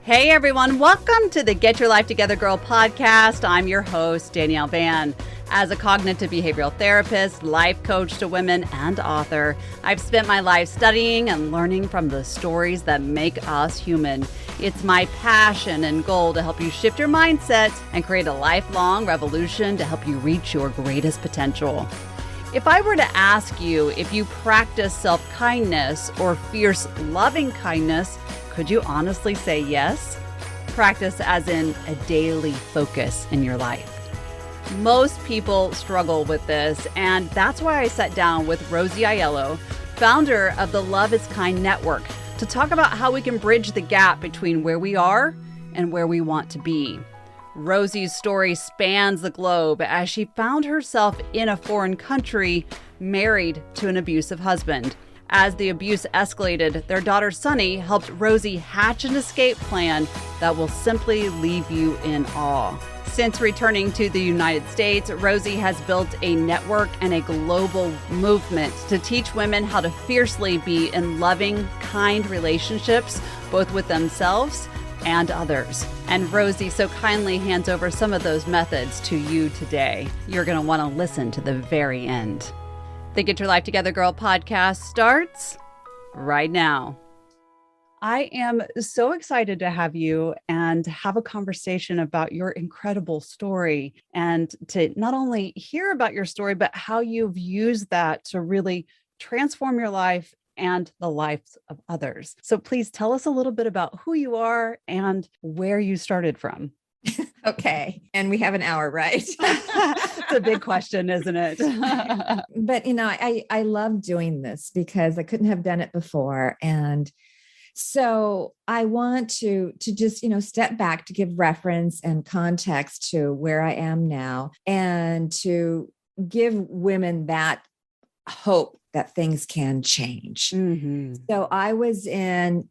Hey everyone, welcome to the Get Your Life Together Girl podcast. I'm your host, Danielle Van. As a cognitive behavioral therapist, life coach to women, and author, I've spent my life studying and learning from the stories that make us human. It's my passion and goal to help you shift your mindset and create a lifelong revolution to help you reach your greatest potential. If I were to ask you if you practice self-kindness or fierce loving kindness, could you honestly say yes? Practice as in a daily focus in your life. Most people struggle with this, and that's why I sat down with Rosie Aiello, founder of the Love is Kind Network, to talk about how we can bridge the gap between where we are and where we want to be. Rosie's story spans the globe as she found herself in a foreign country, married to an abusive husband. As the abuse escalated, their daughter Sunny helped Rosie hatch an escape plan that will simply leave you in awe. Since returning to the United States, Rosie has built a network and a global movement to teach women how to fiercely be in loving, kind relationships, both with themselves and others. And Rosie so kindly hands over some of those methods to you today. You're going to want to listen to the very end. The Get Your Life Together Girl podcast starts right now. I am so excited to have you and have a conversation about your incredible story and to not only hear about your story, but how you've used that to really transform your life and the lives of others. So please tell us a little bit about who you are and where you started from. Okay. And we have an hour, right? It's a big question, isn't it? But, I love doing this because I couldn't have done it before. And so I want to just, step back to give reference and context to where I am now and to give women that hope that things can change. Mm-hmm. So I was in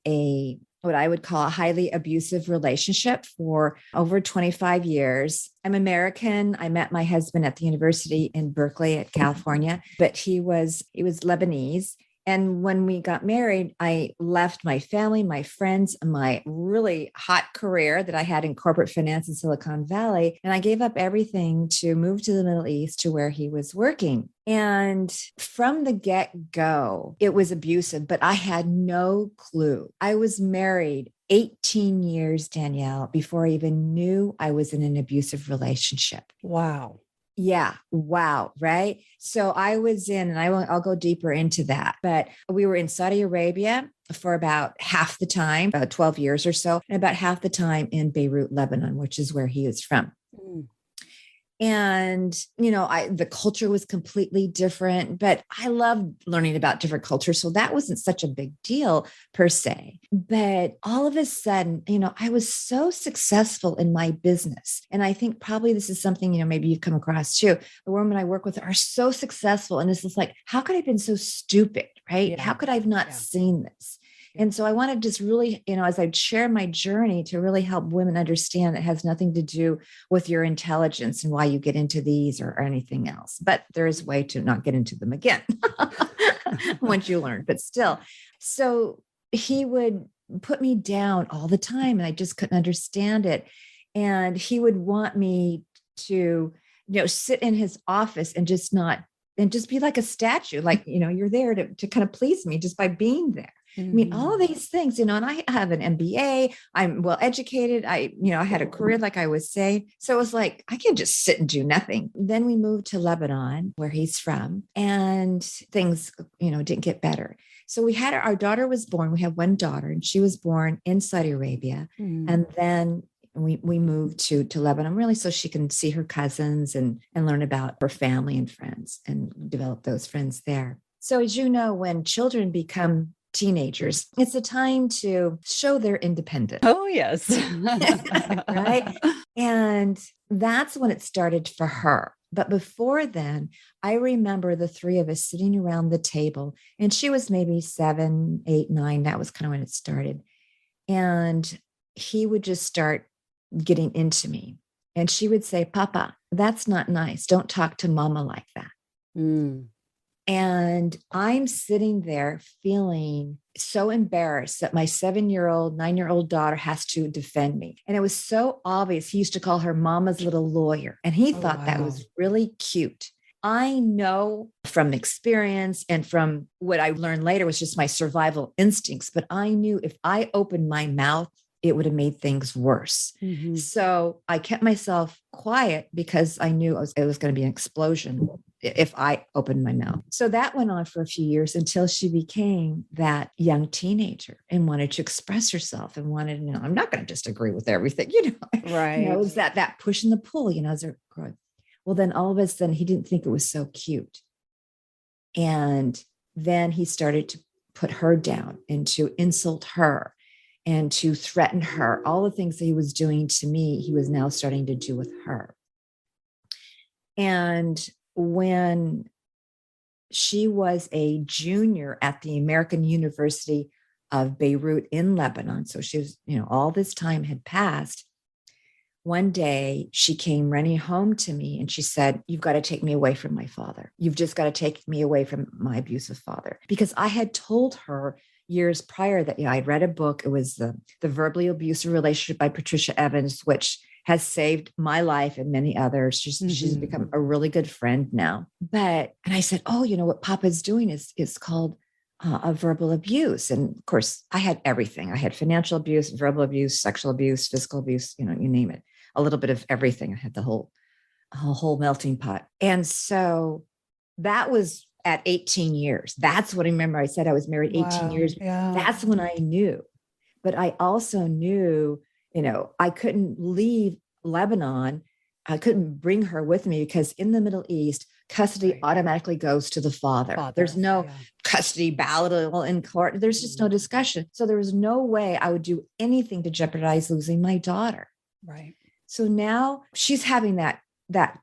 what I would call a highly abusive relationship for over 25 years. I'm American. I met my husband at the university in Berkeley at California, but he was Lebanese. And when we got married, I left my family, my friends, my really hot career that I had in corporate finance in Silicon Valley. And I gave up everything to move to the Middle East to where he was working. And from the get-go, it was abusive, but I had no clue. I was married 18 years, Danielle, before I even knew I was in an abusive relationship. Wow. Yeah. Wow. Right. So I was in, and I'll go deeper into that, but we were in Saudi Arabia for about half the time, about 12 years or so, and about half the time in Beirut, Lebanon, which is where he is from. Mm. And, the culture was completely different, but I loved learning about different cultures. So that wasn't such a big deal per se. But all of a sudden, I was so successful in my business. And I think probably this is something, maybe you've come across too. The women I work with are so successful. And it's just like, how could I have been so stupid, right? Yeah. How could I have not seen this? And so I want to just really, as I share my journey to really help women understand it has nothing to do with your intelligence and why you get into these or anything else. But there is a way to not get into them again once you learn, but still. So he would put me down all the time and I just couldn't understand it. And he would want me to, sit in his office and just be like a statue, like, you're there to kind of please me just by being there. I mean, all of these things, and I have an MBA, I'm well educated. I had a career, like I was saying. So it was like, I can't just sit and do nothing. Then we moved to Lebanon, where he's from, and things, didn't get better. So we had our daughter was born. We have one daughter, and she was born in Saudi Arabia. And then we moved to Lebanon, really, so she can see her cousins and learn about her family and friends and develop those friends there. So as you know, when children become teenagers, it's a time to show their independence. Oh, yes. Right. And that's when it started for her. But before then, I remember the three of us sitting around the table, and she was maybe 7, 8, 9. That was kind of when it started. And he would just start getting into me. And she would say, "Papa, that's not nice. Don't talk to mama like that." Mm. And I'm sitting there feeling so embarrassed that my 7-year-old, 9-year-old daughter has to defend me. And it was so obvious. He used to call her mama's little lawyer. And he thought that was really cute. I know from experience and from what I learned later was just my survival instincts, but I knew if I opened my mouth, it would have made things worse. Mm-hmm. So I kept myself quiet because I knew it was going to be an explosion if I opened my mouth. So that went on for a few years until she became that young teenager and wanted to express herself and wanted, I'm not going to just agree with everything, Right. It was that push and the pull, as a growing. Well, then all of a sudden he didn't think it was so cute. And then he started to put her down and to insult her and to threaten her. All the things that he was doing to me, he was now starting to do with her. And when she was a junior at the American University of Beirut in Lebanon, so she was, all this time had passed. One day she came running home to me and she said, "You've got to take me away from my father. You've just got to take me away from my abusive father." Because I had told her years prior that, I'd read a book. It was the Verbally Abusive Relationship by Patricia Evans, which has saved my life and many others. She's become a really good friend now. And I said, "Oh, what Papa's doing is called a verbal abuse." And of course, I had everything. I had financial abuse, verbal abuse, sexual abuse, physical abuse, you name it. A little bit of everything. I had the whole melting pot. And so that was at 18 years. That's what I remember. I said I was married 18 years. Yeah. That's when I knew. But I also knew, I couldn't leave Lebanon. I couldn't bring her with me because in the Middle East, custody automatically goes to the father. There's no custody battle in court. There's just no discussion. So there was no way I would do anything to jeopardize losing my daughter. Right. So now she's having that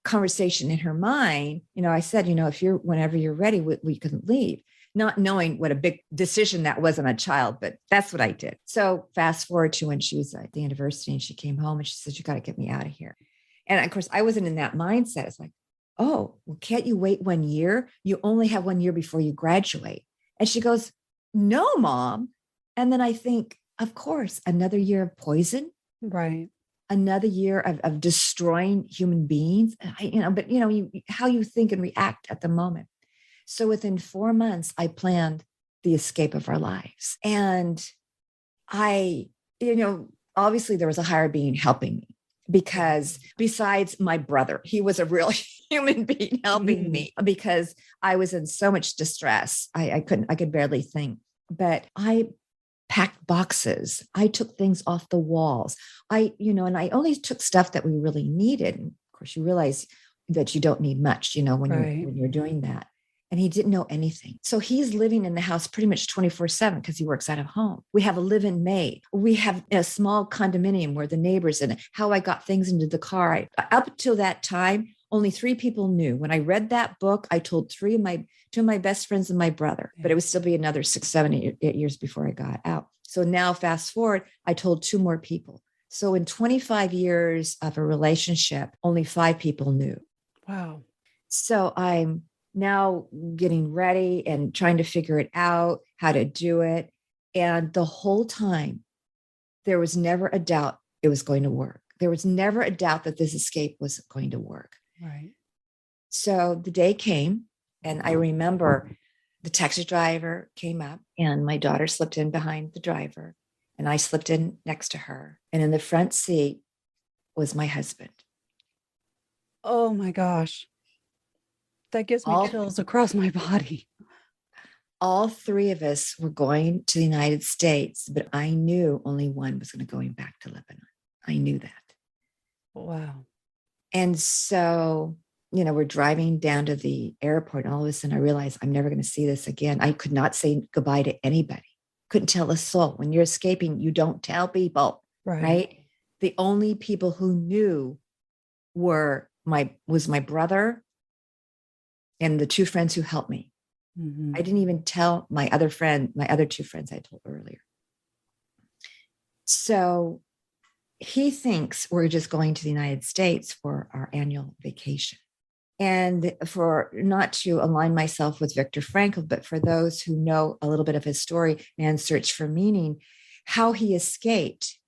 conversation in her mind. I said, whenever you're ready, we can leave, not knowing what a big decision that was on a child, but that's what I did. So fast forward to when she was at the university and she came home and she said, "You got to get me out of here." And of course I wasn't in that mindset. It's like, "Oh, well, can't you wait 1 year? You only have 1 year before you graduate." And she goes, "No, Mom." And then I think, of course, another year of poison. Right. Another year of destroying human beings, how you think and react at the moment. So within 4 months, I planned the escape of our lives. And I, obviously there was a higher being helping me because besides my brother, he was a real human being helping me because I was in so much distress. I could barely think, but I packed boxes. I took things off the walls. And I only took stuff that we really needed. And of course, you realize that you don't need much, when you're doing that. And he didn't know anything. So he's living in the house pretty much 24/7 because he works out of home. We have a live-in maid. We have a small condominium where the neighbors and how I got things into the car. Up until that time, only 3 people knew. When I read that book, I told 2 of my best friends and my brother, but it would still be another 6, 7, 8 years before I got out. So now fast forward, I told 2 more people. So in 25 years of a relationship, only 5 people knew. Wow. So I'm now getting ready and trying to figure it out, how to do it. And the whole time, there was never a doubt it was going to work. There was never a doubt that this escape was going to work. Right. So the day came, and I remember the taxi driver came up and my daughter slipped in behind the driver and I slipped in next to her. And in the front seat was my husband. Oh my gosh. That gives me chills across my body. All 3 of us were going to the United States, but I knew only one was going to going back to Lebanon. I knew that. Wow. And so, we're driving down to the airport, and all of a sudden I realized I'm never going to see this again. I could not say goodbye to anybody. Couldn't tell a soul. When you're escaping, you don't tell people, right? The only people who knew was my brother and the 2 friends who helped me. I didn't even tell my other 2 friends I told earlier. So he thinks we're just going to the United States for our annual vacation. And for not to align myself with Viktor Frankl, but for those who know a little bit of his story, Man's Search for Meaning, how he escaped.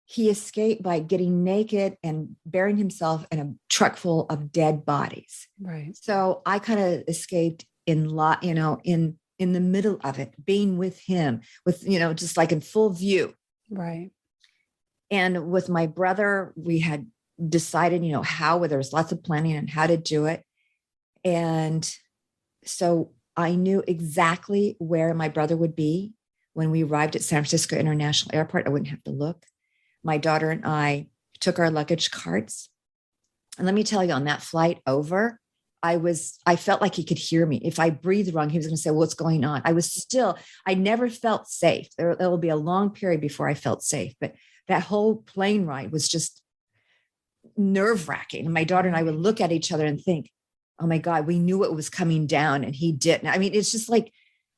He escaped by getting naked and burying himself in a truck full of dead bodies. Right. So I kind of escaped in the middle of it, being with him, with, just like in full view. Right. And with my brother, we had decided, how, there was lots of planning on how to do it. And so I knew exactly where my brother would be when we arrived at San Francisco International Airport. I wouldn't have to look. My daughter and I took our luggage carts. And let me tell you, on that flight over, I felt like he could hear me. If I breathed wrong, he was going to say, what's going on? I never felt safe. There will be a long period before I felt safe, but that whole plane ride was just nerve wracking. And my daughter and I would look at each other and think, oh my God, we knew it was coming down and he didn't. I mean, it's just like,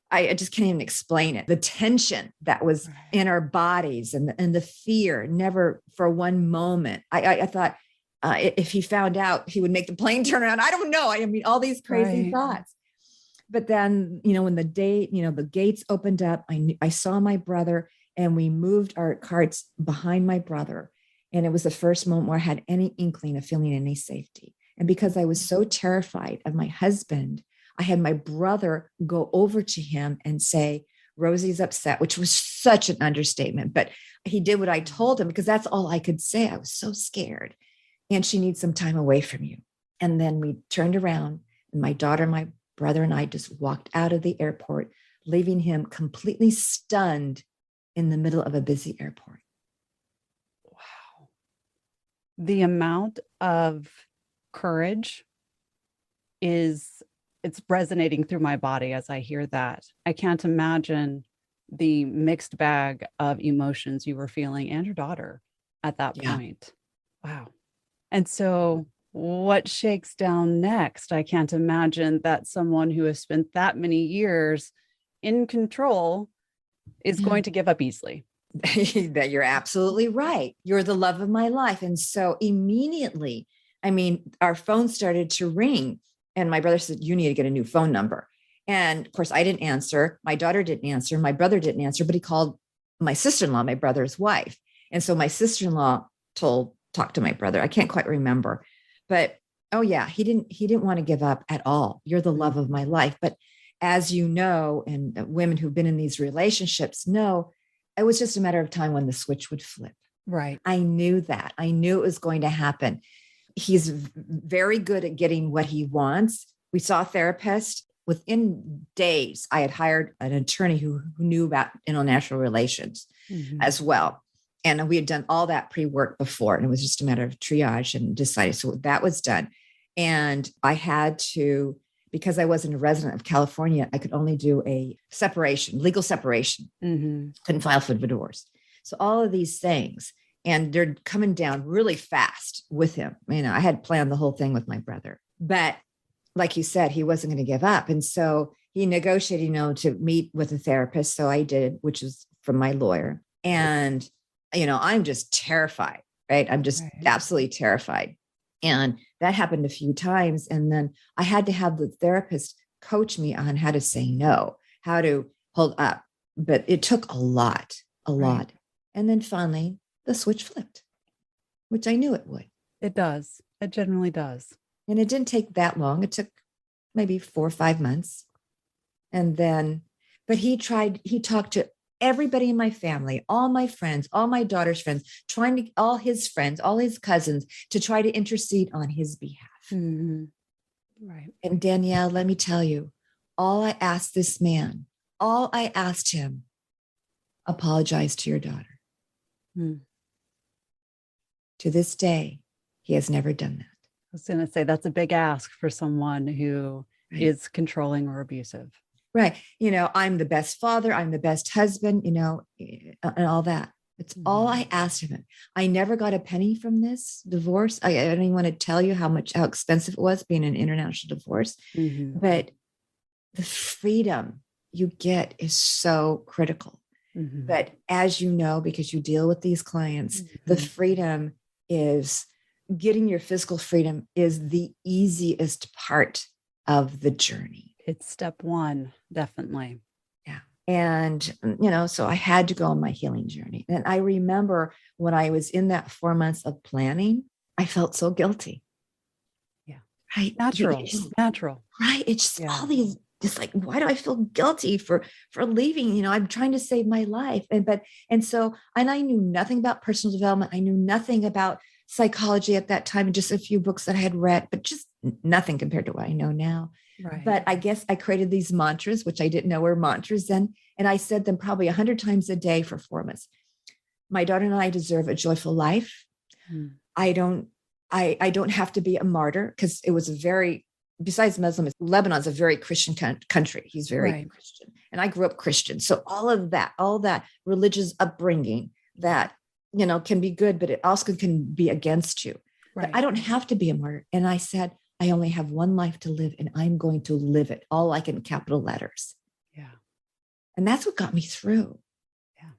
I just can't even explain it. The tension that was in our bodies and the fear, never for one moment. I thought, if he found out, he would make the plane turn around. I don't know. I mean, all these crazy thoughts. But then, when the gates opened up, I saw my brother and we moved our carts behind my brother. And it was the first moment where I had any inkling of feeling any safety. And because I was so terrified of my husband, I had my brother go over to him and say, Rosie's upset, which was such an understatement. But he did what I told him because that's all I could say. I was so scared. And she needs some time away from you. And then we turned around and my daughter, my brother and I just walked out of the airport, leaving him completely stunned in the middle of a busy airport. Wow. The amount of courage it's resonating through my body as I hear that. I can't imagine the mixed bag of emotions you were feeling and your daughter at that point. Wow. And so what shakes down next? I can't imagine that someone who has spent that many years in control is going to give up easily. That you're absolutely right. You're the love of my life. And so immediately, our phone started to ring and my brother said, you need to get a new phone number. And of course I didn't answer. My daughter didn't answer. My brother didn't answer, but he called my sister-in-law, my brother's wife. And so my sister-in-law talked to my brother. I can't quite remember, but oh yeah, he didn't want to give up at all. You're the love of my life. But as you know, and women who've been in these relationships know, it was just a matter of time when the switch would flip. Right. I knew that. I knew it was going to happen. He's very good at getting what he wants. We saw a therapist. Within days, I had hired an attorney who knew about international relations as well. And we had done all that pre-work before, and it was just a matter of triage and decided. So that was done. And I had to, because I wasn't a resident of California, I could only do a separation, legal separation. Couldn't file for divorce. So all of these things, and they're coming down really fast with him. I had planned the whole thing with my brother, but like you said, he wasn't going to give up. And so he negotiated, to meet with a therapist. So I did, which was from my lawyer. And, I'm just terrified, right? I'm just absolutely terrified. And that happened a few times. And then I had to have the therapist coach me on how to say no, how to hold up. But it took a lot. And then finally the switch flipped, which I knew it would. It does. It generally does. And it didn't take that long. It took maybe 4 or 5 months. And then, but he talked to everybody in my family, all my friends, all my daughter's friends, all his friends, all his cousins to try to intercede on his behalf. Right. And Danielle, let me tell you, all I asked him, apologize to your daughter. To this day, he has never done that. I was going to say that's a big ask for someone who is controlling or abusive. Right. I'm the best father. I'm the best husband, and all that. It's all I asked of him. I never got a penny from this divorce. I don't even want to tell you how expensive it was being an international divorce, but the freedom you get is so critical. But as you know, because you deal with these clients, the freedom is getting your physical freedom is the easiest part of the journey. It's step one, definitely. Yeah. And, so I had to go on my healing journey. And I remember when I was in that 4 months of planning, I felt so guilty. Yeah. Right. Natural. Right. It's just all these, just like, why do I feel guilty for leaving? I'm trying to save my life. And I knew nothing about personal development. I knew nothing about psychology at that time, just a few books that I had read, but just nothing compared to what I know now. Right. But I guess I created these mantras, which I didn't know were mantras then. And I said them probably 100 times a day for 4 months. My daughter and I deserve a joyful life. I don't have to be a martyr, because it was besides Muslim, Lebanon's a very Christian country. He's very Christian. And I grew up Christian. So all that religious upbringing that, can be good, but it also can be against you. Right. But I don't have to be a martyr. And I said, I only have one life to live, and I'm going to live it, all like in capital letters. Yeah. And that's what got me through. Yeah.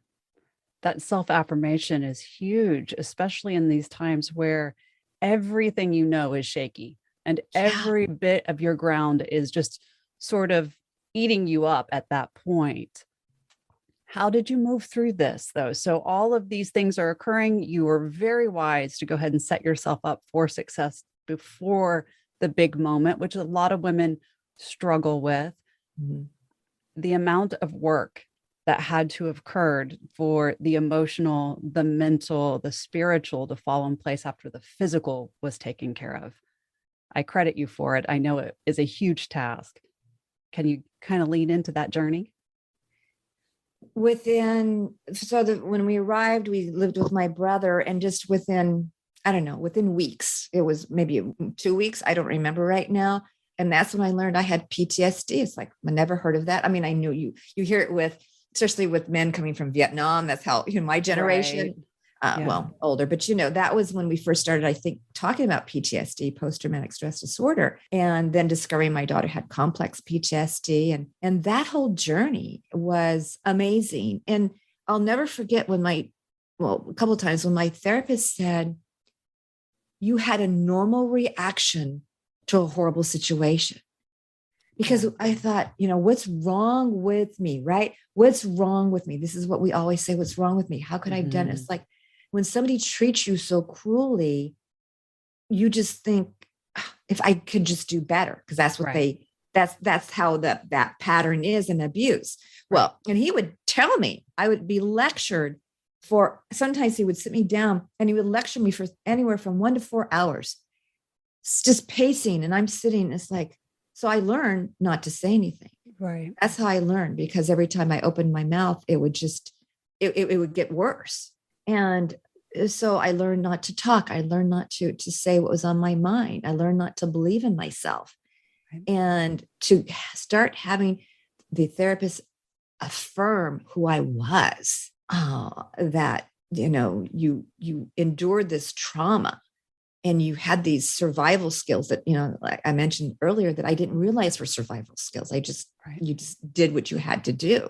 That self-affirmation is huge, especially in these times where everything is shaky, and every bit of your ground is just sort of eating you up at that point. How did you move through this, though? So all of these things are occurring. You were very wise to go ahead and set yourself up for success before the big moment, which a lot of women struggle with. Mm-hmm. The amount of work that had to have occurred for the emotional, the mental, the spiritual to fall in place after the physical was taken care of. I credit you for it. I know it is a huge task. Can you kind of lean into that journey? When we arrived, we lived with my brother, and just within weeks, it was maybe 2 weeks. I don't remember right now. And that's when I learned I had PTSD. It's like, I never heard of that. I mean, I knew you hear it especially with men coming from Vietnam. That's how, my generation, older, but that was when we first started, I think, talking about PTSD, post-traumatic stress disorder, and then discovering my daughter had complex PTSD. And that whole journey was amazing. And I'll never forget a couple of times when my therapist said, you had a normal reaction to a horrible situation. Because I thought, what's wrong with me, right? What's wrong with me? This is what we always say, what's wrong with me? How could I have done it? It's like when somebody treats you so cruelly, you just think, if I could just do better, because that's what that's how that pattern is in abuse. Right. Well, and he would tell me, I would be lectured sometimes he would sit me down and he would lecture me for anywhere from 1 to 4 hours, just pacing. And I'm sitting, it's like, so I learned not to say anything. Right. That's how I learned, because every time I opened my mouth, it would just, it would get worse. And so I learned not to talk. I learned not to say what was on my mind. I learned not to believe in myself, and to start having the therapist affirm who I was, that, you endured this trauma. And you had these survival skills that, like I mentioned earlier, that I didn't realize were survival skills. You just did what you had to do.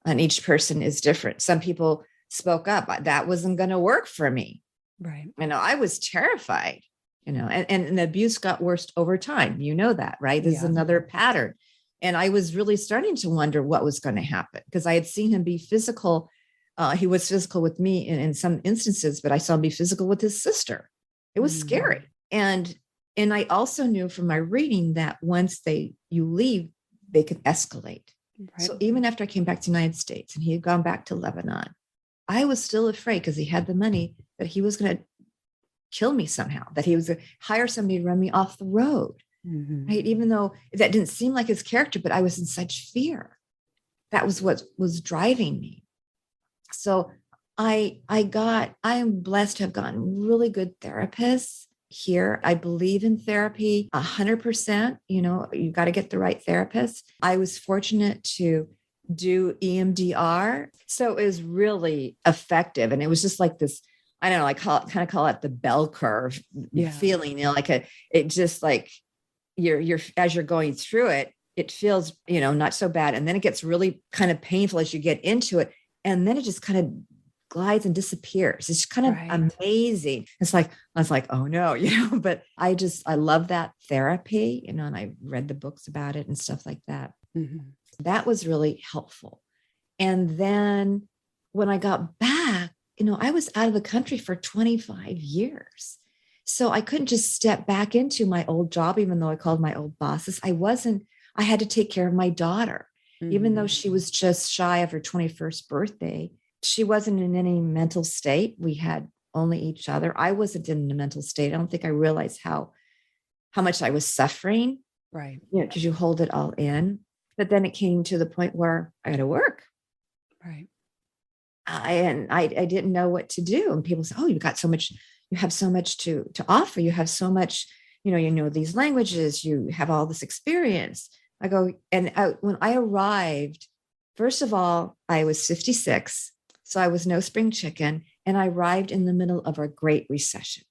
And each person is different. Some people spoke up. That wasn't going to work for me. Right. I was terrified, and the abuse got worse over time. That, right? This is another pattern. And I was really starting to wonder what was going to happen, because I had seen him be physical. He was physical with me in some instances, but I saw him be physical with his sister. It was scary. And I also knew from my reading that once you leave, they could escalate. Right. So even after I came back to the United States and he had gone back to Lebanon, I was still afraid, because he had the money, that he was going to kill me somehow, that he was going to hire somebody to run me off the road. Mm-hmm. Right? Even though that didn't seem like his character, but I was in such fear. That was what was driving me. So I am blessed to have gotten really good therapists here. I believe in therapy 100%. You got to get the right therapist. I was fortunate to do EMDR. So it was really effective. And it was just like this, I don't know, I call it the bell curve feeling, it just like you're, as you're going through it, it feels, not so bad. And then it gets really kind of painful as you get into it. And then it just kind of glides and disappears. It's kind of Right. amazing. It's like, I was like, oh no, but I love that therapy, and I read the books about it and stuff like that. Mm-hmm. That was really helpful. And then when I got back, I was out of the country for 25 years. So I couldn't just step back into my old job, even though I called my old bosses. I had to take care of my daughter, even though she was just shy of her 21st birthday. She wasn't in any mental state. We had only each other. I wasn't in a mental state. I don't think I realized how much I was suffering. Right. Because you hold it all in. But then it came to the point where I had to work. Right. I didn't know what to do. And people say, oh, you have so much to offer. You have so much, you know these languages, you have all this experience. I go, when I arrived, first of all, I was 56. So I was no spring chicken. And I arrived in the middle of a Great Recession.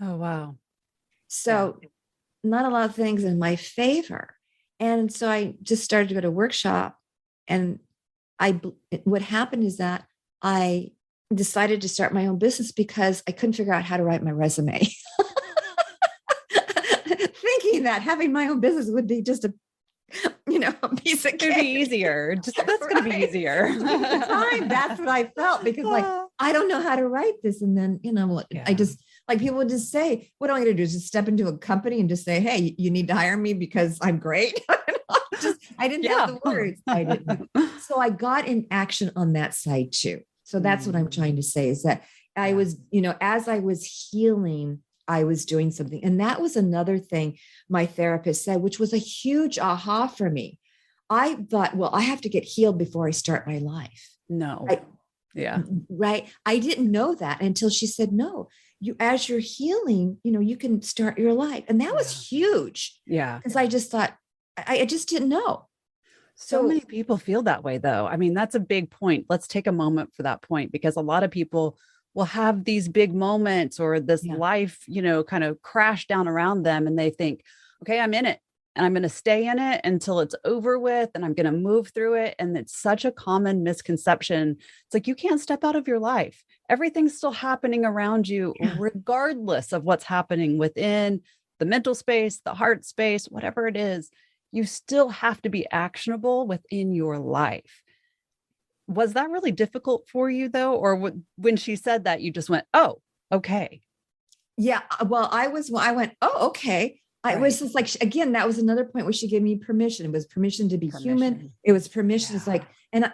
Oh, wow. So not a lot of things in my favor. And so I just started to go to workshop. And what happened is that I decided to start my own business because I couldn't figure out how to write my resume. Thinking that having my own business would be just a piece of cake. It'd be easier. That's going to be easier. At the time, that's what I felt, because I don't know how to write this. And then, I just, like, people would just say, what am I going to do? Just step into a company and just say, hey, you need to hire me because I'm great. I didn't have the words. I didn't. So I got in action on that side too. So that's what I'm trying to say, is that I was, as I was healing, I was doing something. And that was another thing my therapist said, which was a huge aha for me. I thought, well, I have to get healed before I start my life. No. Right. I didn't know that until she said, no, as you're healing, you can start your life. And that was huge. Yeah. Because I just thought, I just didn't know. So many people feel that way, though. I mean, that's a big point. Let's take a moment for that point, because a lot of people will have these big moments, or this life, kind of crash down around them. And they think, okay, I'm in it and I'm going to stay in it until it's over with, and I'm going to move through it. And it's such a common misconception. It's like, you can't step out of your life. Everything's still happening around you, regardless of what's happening within the mental space, the heart space, whatever it is. You still have to be actionable within your life. Was that really difficult for you, though? Or when she said that, you just went, oh, okay. Yeah. Well, I went, oh, okay. I was just like, again, that was another point where she gave me permission. It was permission to be human. It was permission. It's like,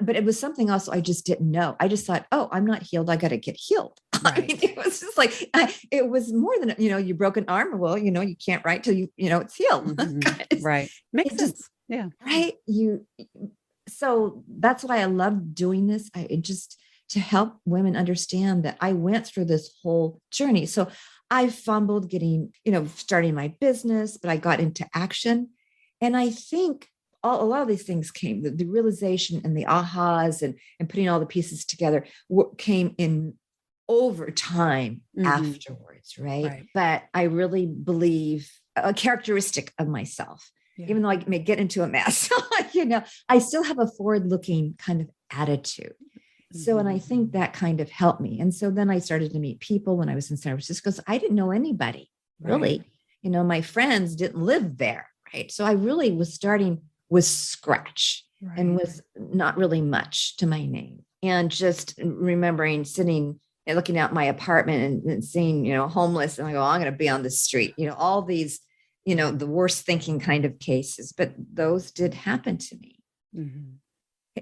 but it was something else I just didn't know. I just thought, oh, I'm not healed. I got to get healed. Right. I mean, it was just like, it was more than, you broke an arm. Well, you can't write till it's healed. Right. Makes sense. Yeah. Right. So that's why I love doing this. To help women understand that I went through this whole journey. So I fumbled getting, starting my business, but I got into action. And I think a lot of these things came, the realization and the ahas and putting all the pieces together came in over time afterwards. Right. But I really believe a characteristic of myself, even though I may get into a mess, I still have a forward-looking kind of attitude. So, and I think that kind of helped me. And so then I started to meet people when I was in San Francisco. So I didn't know anybody really, my friends didn't live there. Right. So I really was starting with scratch and with not really much to my name. And just remembering sitting and looking out my apartment and seeing, homeless. And I go, oh, I'm going to be on the street, all these, the worst thinking kind of cases, but those did happen to me.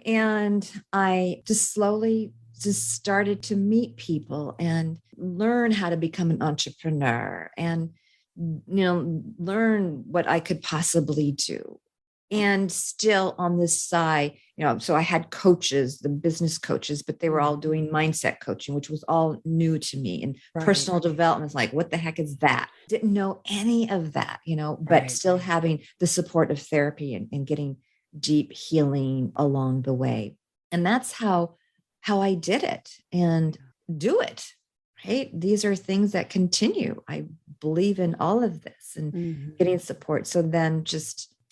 And I just slowly started to meet people and learn how to become an entrepreneur and, learn what I could possibly do. And still on this side, so I had coaches, the business coaches, but they were all doing mindset coaching, which was all new to me. And personal development is like, what the heck is that? Didn't know any of that, but still having the support of therapy and getting deep healing along the way. And that's how I did it and do it. Right. These are things that continue. I believe in all of this and getting support. So then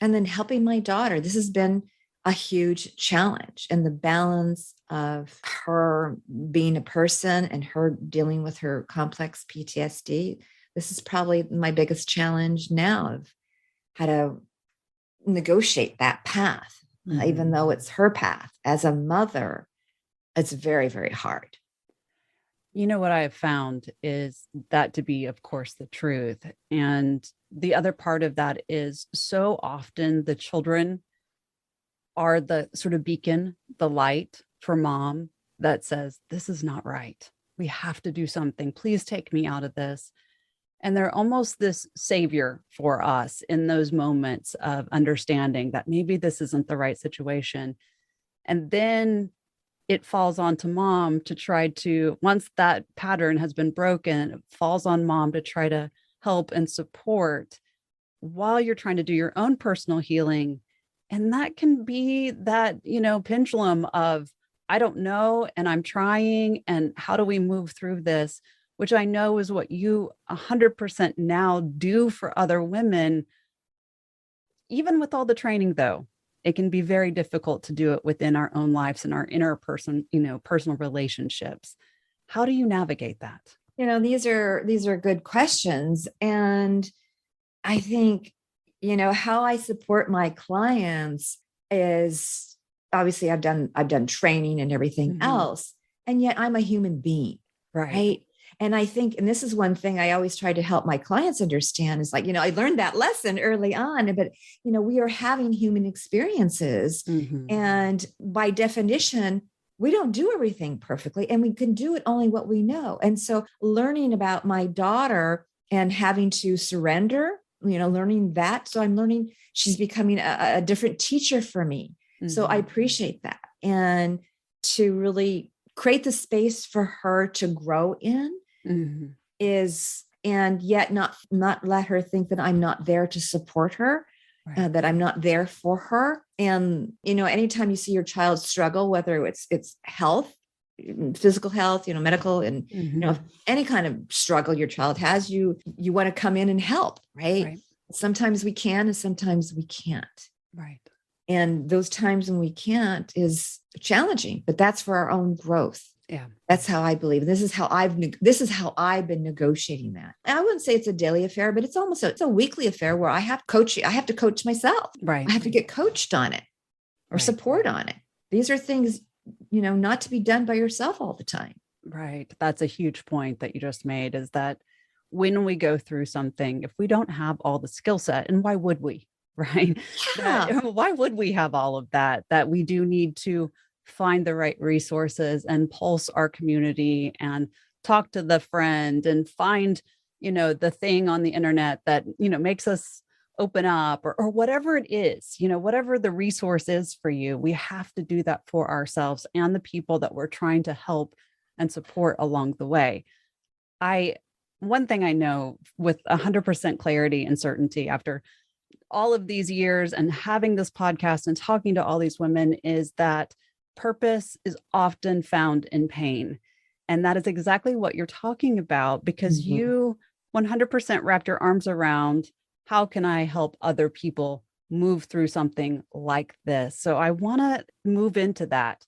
and then helping my daughter. This has been a huge challenge, and the balance of her being a person and her dealing with her complex PTSD. This is probably my biggest challenge now of how to negotiate that path, even though it's her path. As a mother, it's very, very hard. You know, what I have found is that to be, of course, the truth. And the other part of that is so often the children are the sort of beacon, the light for mom that says, this is not right. We have to do something. Please take me out of this. And they're almost this savior for us in those moments of understanding that maybe this isn't the right situation. And then it falls on to mom to try to, once that pattern has been broken, it falls on mom to try to help and support while you're trying to do your own personal healing. And that can be that, pendulum of, I don't know, and I'm trying, and how do we move through this? Which I know is what you 100% now do for other women. Even with all the training, though, it can be very difficult to do it within our own lives and our personal relationships. How do you navigate that? These are good questions. And I think, how I support my clients is obviously I've done training and everything else. And yet I'm a human being. Right. And I think, and this is one thing I always try to help my clients understand is like, I learned that lesson early on, but, we are having human experiences. And by definition, we don't do everything perfectly, and we can do it only what we know. And so learning about my daughter and having to surrender, learning that. So I'm learning she's becoming a different teacher for me. So I appreciate that. And to really create the space for her to grow in is, and yet not let her think that I'm not there to support her, that I'm not there for her. And, anytime you see your child struggle, whether it's health, physical health, medical, and, any kind of struggle your child has, you want to come in and help, right? Sometimes we can, and sometimes we can't. Right. And those times when we can't is challenging, but that's for our own growth. Yeah. That's how I believe. This is how I've been negotiating that. And I wouldn't say it's a daily affair, but it's a weekly affair where I have to coach myself. Right. I have to get coached on it or support on it. These are things, not to be done by yourself all the time. Right. That's a huge point that you just made, is that when we go through something, if we don't have all the skill set, and why would we? Right. Yeah. Why would we have all of that? That we do need to find the right resources and pulse our community and talk to the friend and find, the thing on the internet that, makes us open up or whatever it is, whatever the resource is for you. We have to do that for ourselves and the people that we're trying to help and support along the way. One thing I know with 100% clarity and certainty after all of these years and having this podcast and talking to all these women is that purpose is often found in pain. And that is exactly what you're talking about, because you 100% wrapped your arms around, how can I help other people move through something like this? So I want to move into that.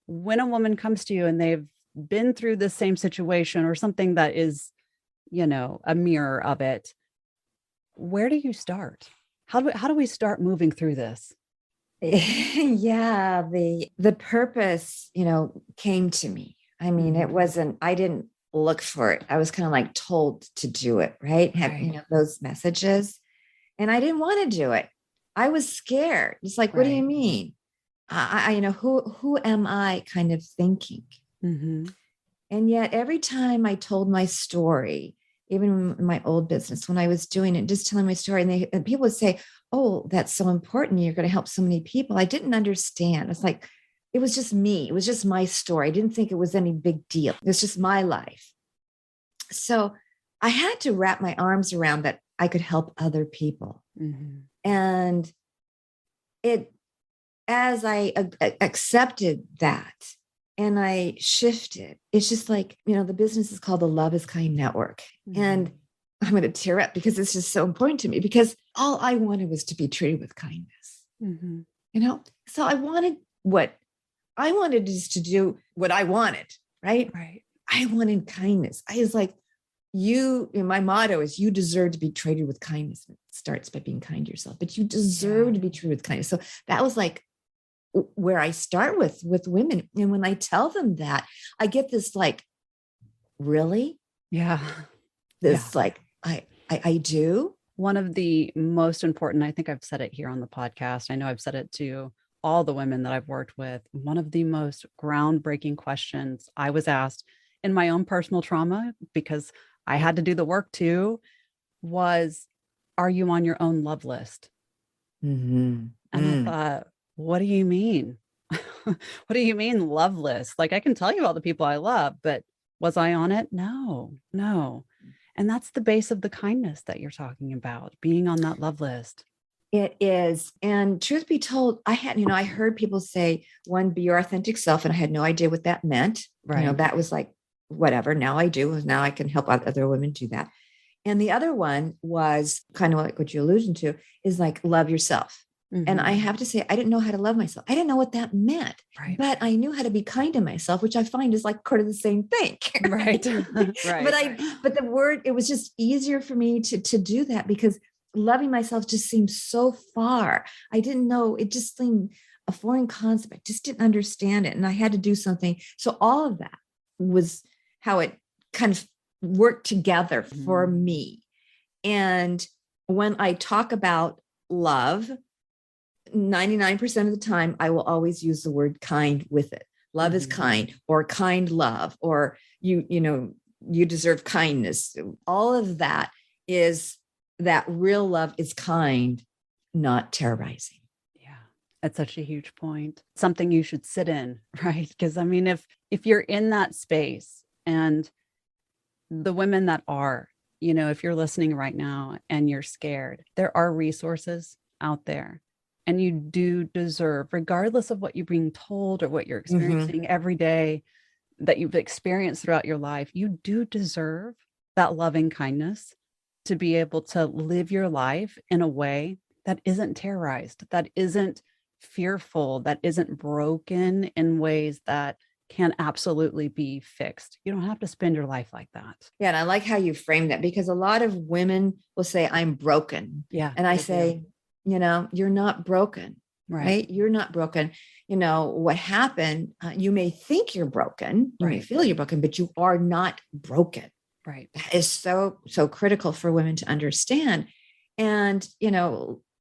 When a woman comes to you and they've been through the same situation or something that is, a mirror of it, where do you start? How do we start moving through this? Yeah, the purpose, came to me. I mean, I didn't look for it. I was kind of like told to do it, right? Have, those messages. And I didn't want to do it. I was scared. It's like, what do you mean? Who am I kind of thinking? And yet every time I told my story, even in my old business, when I was doing it, just telling my story, and people would say, oh, that's so important. You're going to help so many people. I didn't understand. It's like, it was just me. It was just my story. I didn't think it was any big deal. It was just my life. So I had to wrap my arms around that I could help other people. And as I accepted that, and I shifted, it's just like, the business is called the Love is Kind Network. And I'm going to tear up because it's just so important to me, because all I wanted was to be treated with kindness, So I wanted what I wanted just to do what I wanted, right? Right. I wanted kindness. I was like, my motto is you deserve to be treated with kindness. It starts by being kind to yourself, but you deserve to be treated with kindness. So that was like where I start with women. And when I tell them that, I get this like, really? Yeah. This like, I do. One of the most important, I think I've said it here on the podcast. I know I've said it to all the women that I've worked with. One of the most groundbreaking questions I was asked in my own personal trauma, because I had to do the work too, was, are you on your own love list? Mm-hmm. And I thought, what do you mean? What do you mean love list? Like, I can tell you all the people I love, but was I on it? No. And that's the base of the kindness that you're talking about, being on that love list. It is. And truth be told, I heard people say, one, be your authentic self. And I had no idea what that meant. Right. That was like, whatever. Now I do. Now I can help other women do that. And the other one was kind of like what you alluded to, is like, love yourself. Mm-hmm. And I have to say, I didn't know how to love myself. I didn't know what that meant, but I knew how to be kind to myself, which I find is like kind of the same thing. Right. But the word, it was just easier for me to do that, because loving myself just seemed so far. I didn't know, it just seemed a foreign concept. I just didn't understand it. And I had to do something. So all of that was how it kind of worked together for me. And when I talk about love, 99% of the time, I will always use the word kind with it. Love is kind, or kind love, or you deserve kindness. All of that is that real love is kind, not terrorizing. Yeah. That's such a huge point. Something you should sit in, right? Because I mean, if you're in that space, and the women that are, if you're listening right now and you're scared, there are resources out there. And you do deserve, regardless of what you're being told or what you're experiencing every day that you've experienced throughout your life, you do deserve that loving kindness to be able to live your life in a way that isn't terrorized, that isn't fearful, that isn't broken in ways that can absolutely be fixed. You don't have to spend your life like that. Yeah. And I like how you frame that, because a lot of women will say, I'm broken. Yeah. And I say, you're not broken, right? You're not broken. What happened, you may think you're broken, you may feel you're broken, but you are not broken. Right. That is so critical for women to understand. And,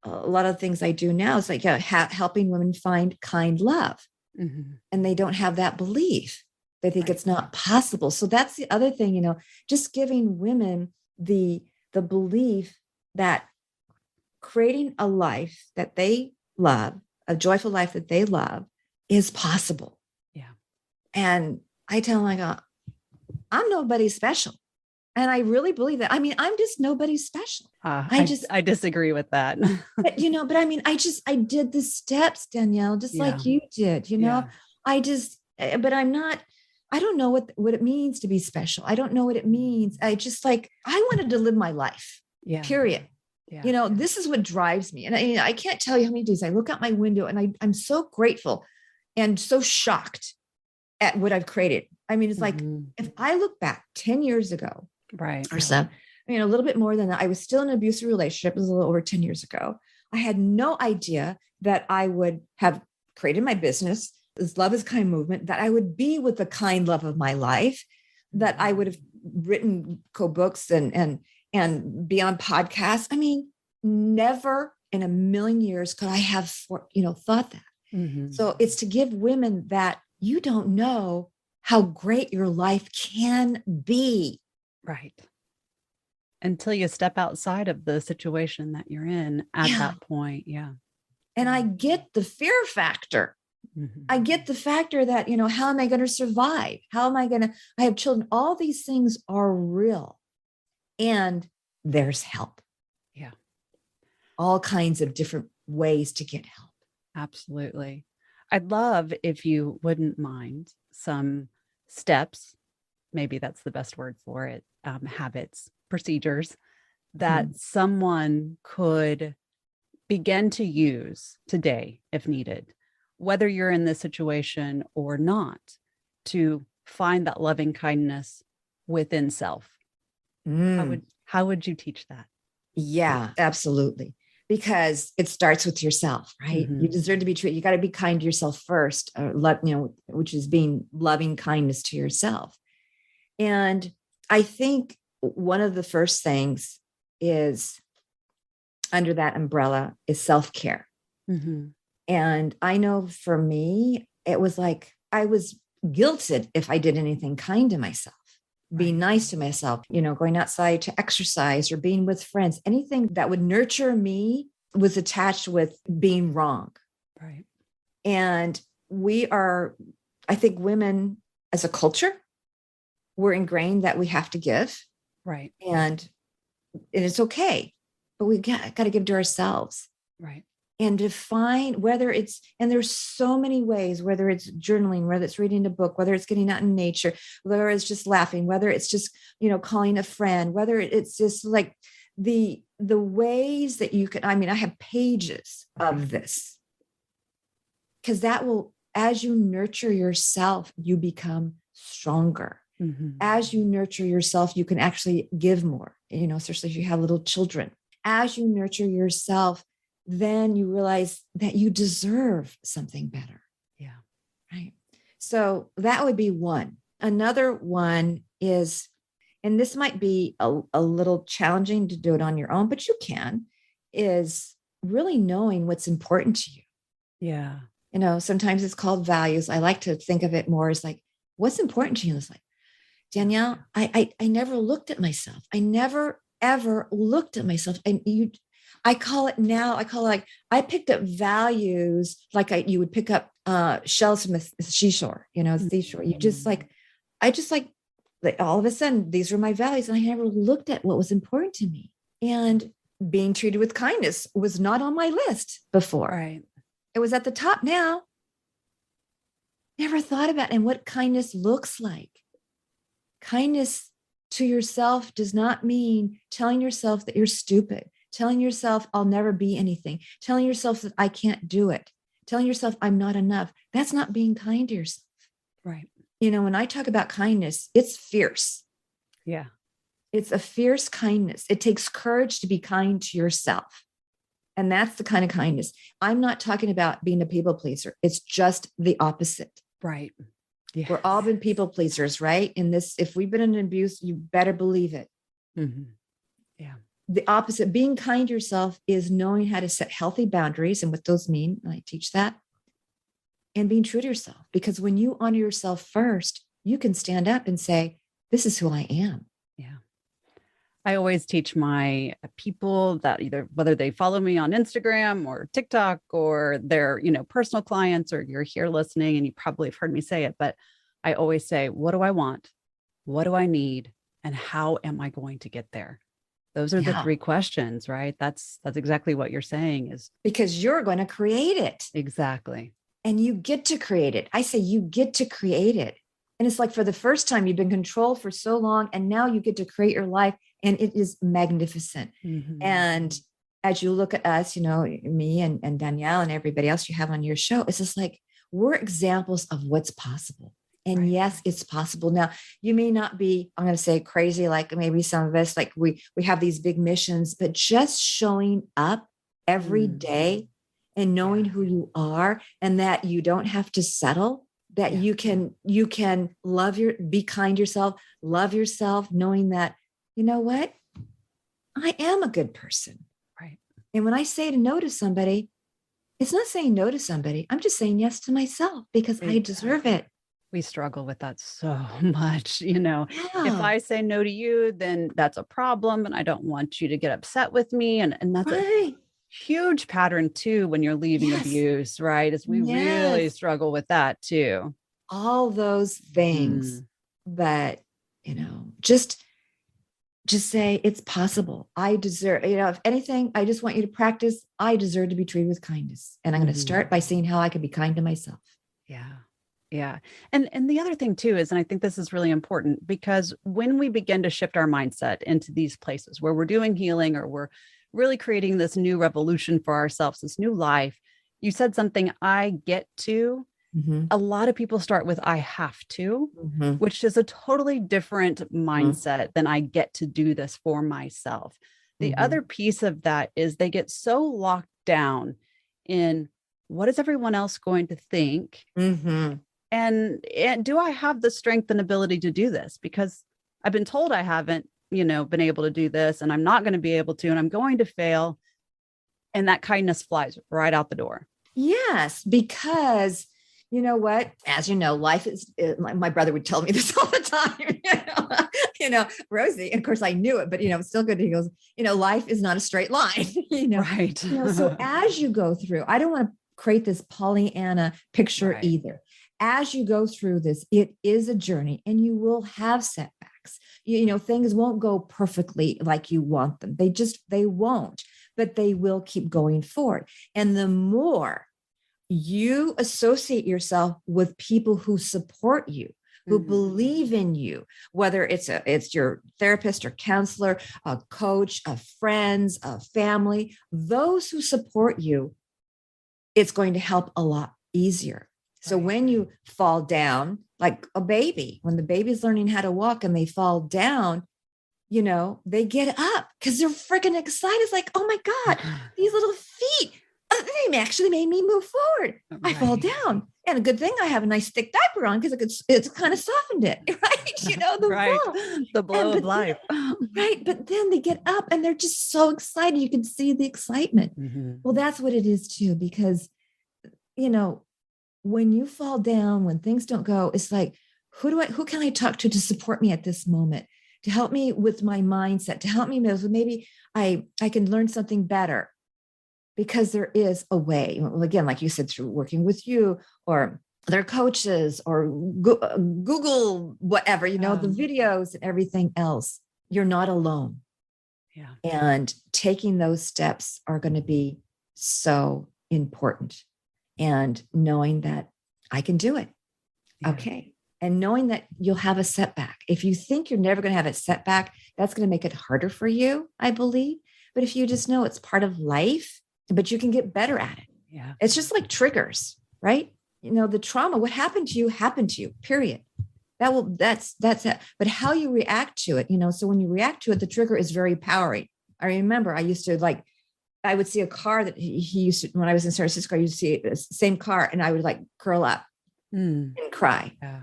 a lot of things I do now is like helping women find kind love. And they don't have that belief. They think it's not possible. So that's the other thing, just giving women the belief that creating a life that they love, a joyful life that they love, is possible. Yeah. And I tell them, I go, I'm nobody special. And I really believe that. I mean, I'm just nobody special. I disagree with that. But, I mean, I did the steps, Danielle, just like you did, but I don't know what it means to be special. I don't know what it means. I wanted to live my life, period. Yeah. This is what drives me. And I can't tell you how many days I look out my window and I'm so grateful and so shocked at what I've created. I mean, it's like, if I look back 10 years ago, or so, a little bit more than that, I was still in an abusive relationship. It was a little over 10 years ago. I had no idea that I would have created my business, this Love is Kind movement, that I would be with the kind love of my life, that I would have written books and be on podcasts. I mean, never in a million years could I have thought that. So it's to give women that you don't know how great your life can be. Right. Until you step outside of the situation that you're in at that point. Yeah. And I get the fear factor. I get the factor that, how am I going to survive? I have children. All these things are real. And there's help. Yeah. All kinds of different ways to get help. Absolutely. I'd love if you wouldn't mind some steps, maybe that's the best word for it, habits, procedures that someone could begin to use today if needed, whether you're in this situation or not, to find that loving kindness within self? How would you teach that? Yeah, absolutely. Because it starts with yourself, right? You deserve to be treated. You got to be kind to yourself first, which is being loving kindness to yourself. And I think one of the first things is under that umbrella is self-care. And I know for me, it was like I was guilted if I did anything kind to myself. Being nice to myself, going outside to exercise or being with friends, anything that would nurture me was attached with being wrong. Right. And I think women as a culture, we're ingrained that we have to give. Right. And it's okay, but we got to give to ourselves. Right. And define and there's so many ways, whether it's journaling, whether it's reading a book, whether it's getting out in nature, whether it's just laughing, whether it's just, calling a friend, whether it's just like the ways that you can, I have pages of this, because that will, as you nurture yourself, you become stronger. As you nurture yourself, you can actually give more, especially if you have little children. As you nurture yourself, then you realize that you deserve something better. Yeah. Right. So that would be one. Another one is, and this might be a little challenging to do it on your own, but you can, is really knowing what's important to you. Yeah. Sometimes it's called values. I like to think of it more as like, what's important to you? It's like, Danielle, I never looked at myself. I never, ever looked at myself. And I call it like, I picked up values like you would pick up shells from the seashore, seashore. You just like, all of a sudden, these were my values. And I never looked at what was important to me. And being treated with kindness was not on my list before. Right. It was at the top now. Never thought about and what kindness looks like. Kindness to yourself does not mean telling yourself that you're stupid, telling yourself I'll never be anything, telling yourself that I can't do it, telling yourself I'm not enough. That's not being kind to yourself. Right. When I talk about kindness, it's fierce. Yeah. It's a fierce kindness. It takes courage to be kind to yourself. And that's the kind of kindness. I'm not talking about being a people pleaser. It's just the opposite. Right. Yes. We're all been people pleasers, right? In this, if we've been in abuse, you better believe it. Yeah. The opposite, being kind to yourself, is knowing how to set healthy boundaries and what those mean. And I teach that. And being true to yourself, because when you honor yourself first, you can stand up and say, this is who I am. Yeah. I always teach my people that whether they follow me on Instagram or TikTok or they're, personal clients, or you're here listening and you probably have heard me say it, but I always say, what do I want? What do I need? And how am I going to get there? Those are the three questions, right? That's exactly what you're saying, is because you're going to create it. Exactly. And you get to create it. I say you get to create it. And it's like, for the first time, you've been controlled for so long, and now you get to create your life, and it is magnificent. And as you look at us, me and Danielle and everybody else you have on your show, it's just like, we're examples of what's possible. And yes, it's possible. Now, you may not be, I'm going to say, crazy, like maybe some of us, like we have these big missions, but just showing up every day and knowing who you are, and that you don't have to settle, that you can be kind to yourself, love yourself, knowing that, you know what? I am a good person. Right. And when I say no to somebody, it's not saying no to somebody. I'm just saying yes to myself, because I deserve it. We struggle with that so much. If I say no to you, then that's a problem, and I don't want you to get upset with me. And that's a huge pattern too, when you're leaving abuse, right? Is we really struggle with that too. All those things. But, just say it's possible. I deserve, if anything, I just want you to practice. I deserve to be treated with kindness. And I'm going to start by seeing how I can be kind to myself. Yeah. Yeah. And the other thing too is, and I think this is really important, because when we begin to shift our mindset into these places where we're doing healing, or we're really creating this new revolution for ourselves, this new life, You said something, I get to. Mm-hmm. A lot of people start with I have to, Mm-hmm. which is a totally different Mm-hmm. mindset than I get to do this for myself. The Mm-hmm. other piece of that is they get so locked down in what is everyone else going to think? Mm-hmm. And do I have the strength and ability to do this? Because I've been told I haven't, been able to do this, and I'm not going to be able to, and I'm going to fail. And that kindness flies right out the door. Yes, because you know what? As you know, life is. My brother would tell me this all the time. Rosie. And of course, I knew it, but it's still good. He goes, life is not a straight line. Right. So as you go through, I don't want to create this Pollyanna picture Right. either. As you go through this, it is a journey, and you will have setbacks. Things won't go perfectly like you want them. They won't, but they will keep going forward. And the more you associate yourself with people who support you, who believe in you, whether it's your therapist or counselor, a coach, a friends, a family, those who support you, it's going to help a lot easier. So when you fall down, like a baby, when the baby's learning how to walk and they fall down, they get up because they're freaking excited. It's like, oh my God, these little feet, they actually made me move forward. Right. I fall down. And a good thing I have a nice thick diaper on because it's kind of softened it, right? The blow of life. Right. But then they get up and they're just so excited. You can see the excitement. Mm-hmm. Well, that's what it is too, because, when you fall down, when things don't go, it's like, who can I talk to support me at this moment, to help me with my mindset, to help me maybe I can learn something better, because there is a way. Well, again, like you said, through working with you or their coaches or Google, whatever, the videos and everything else, you're not alone. Yeah. And taking those steps are going to be so important. And knowing that I can do it. Yeah. Okay. And knowing that you'll have a setback. If you think you're never going to have a setback, that's going to make it harder for you, I believe. But if you just know it's part of life, but you can get better at it. Yeah. It's just like triggers, right? The trauma, what happened to you, period. That's it. But how you react to it, so when you react to it, the trigger is very powering. I remember I used to I would see a car that he used to, when I was in San Francisco, I used to see the same car and I would curl up and cry. Yeah.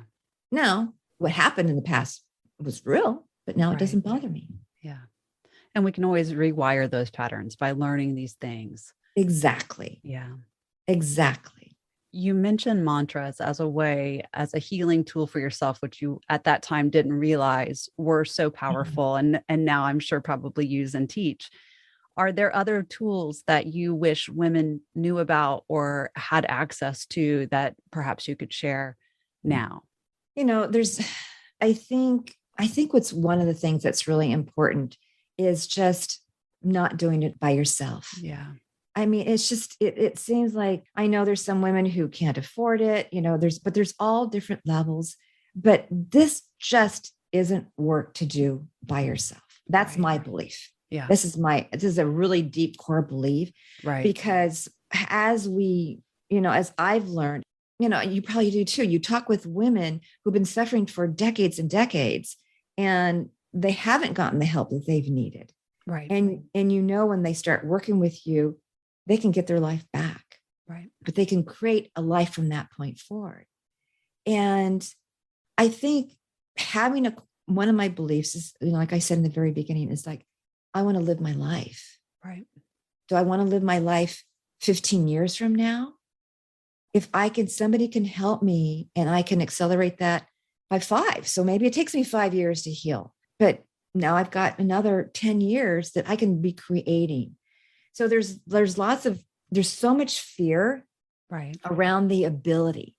Now, what happened in the past was real, but now it doesn't bother me. Yeah. And we can always rewire those patterns by learning these things. Exactly. Yeah. Exactly. You mentioned mantras as a healing tool for yourself, which you at that time didn't realize were so powerful, and now I'm sure probably use and teach. Are there other tools that you wish women knew about or had access to that perhaps you could share now? I think what's one of the things that's really important is just not doing it by yourself. Yeah. I mean, it's just, it seems like, I know there's some women who can't afford it, there's all different levels, but this just isn't work to do by yourself. That's my belief. Yeah. This is a really deep core belief, right? Because as I've learned, you probably do too. You talk with women who've been suffering for decades and decades, and they haven't gotten the help that they've needed. Right. And when they start working with you, they can get their life back. Right. But they can create a life from that point forward. And I think having one of my beliefs is, like I said in the very beginning, is I want to live my life. Right. Do I want to live my life 15 years from now? If somebody can help me and I can accelerate that by 5. So maybe it takes me 5 years to heal, but now I've got another 10 years that I can be creating. So there's so much fear around the ability.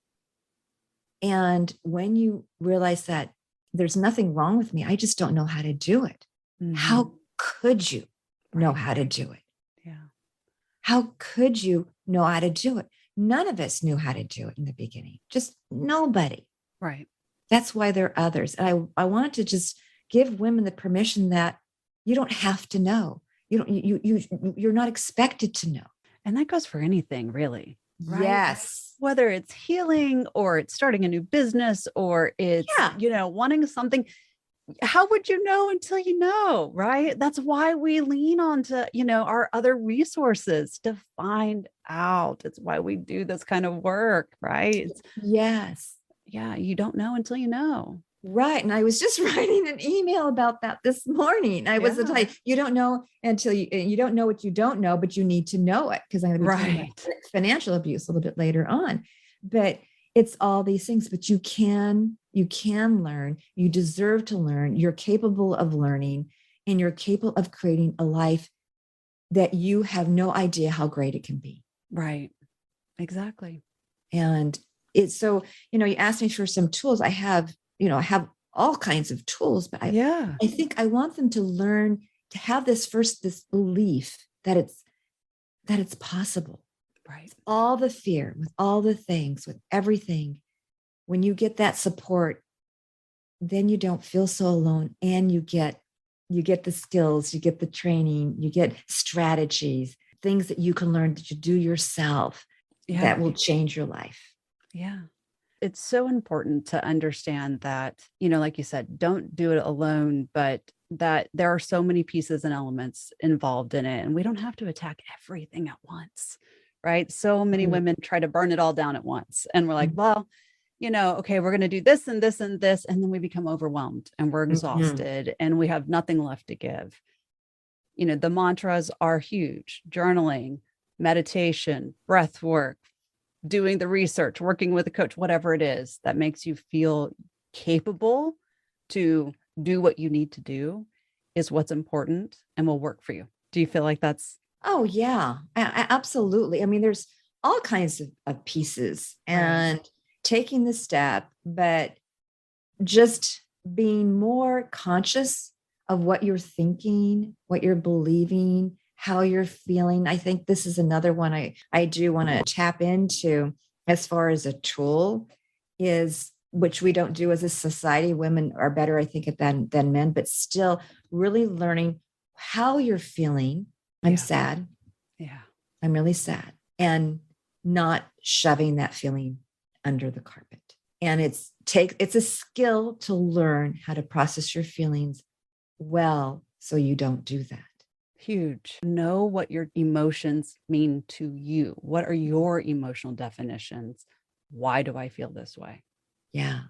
And when you realize that there's nothing wrong with me, I just don't know how to do it. Mm-hmm. How could you know how to do it? Yeah. How could you know how to do it? None of us knew how to do it in the beginning. Just nobody. Right. That's why there are others. And I wanted to just give women the permission that you don't have to know. You're not expected to know. And that goes for anything, really. right? Yes. Whether it's healing or it's starting a new business or it's, Yeah. wanting something, how would you know until you know, right? That's why we lean on to, our other resources to find out. It's why we do this kind of work, right? Yes. Yeah, you don't know until you know. Right. And I was just writing an email about that this morning. I was Yeah. like, you don't know until you don't know what you don't know, but you need to know it, because I'm going to be talking about Right. financial abuse a little bit later on. But it's all these things, but you can learn, you deserve to learn, you're capable of learning, and you're capable of creating a life that you have no idea how great it can be. Right. Exactly. And it's so, you asked me for some tools. I have all kinds of tools, but Yeah. I think I want them to learn to have this belief that it's possible. Right. All the fear, with all the things, with everything, when you get that support, then you don't feel so alone, and you get the skills, you get the training, you get strategies, things that you can learn that you do yourself Yeah. that will change your life. Yeah. It's so important to understand that, like you said, don't do it alone, but that there are so many pieces and elements involved in it. And we don't have to attack everything at once, right? So many Mhm. women try to burn it all down at once. And we're like, Mhm. well, okay, we're going to do this and this and this. And then we become overwhelmed and we're Mhm. exhausted and we have nothing left to give. The mantras are huge: journaling, meditation, breath work, doing the research, working with a coach, whatever it is that makes you feel capable to do what you need to do is what's important and will work for you. Do you feel like that's Oh, yeah, absolutely. I mean, there's all kinds of pieces, right? and taking the step, but just being more conscious of what you're thinking, what you're believing, how you're feeling. I think this is another one I do want to tap into as far as a tool, is which we don't do as a society. Women are better, I think, at that than men, but still really learning how you're feeling. I'm Yeah. sad. Yeah. I'm really sad. And not shoving that feeling under the carpet. And it's a skill to learn how to process your feelings well, so you don't do that. Huge. Know what your emotions mean to you. What are your emotional definitions? Why do I feel this way? Yeah.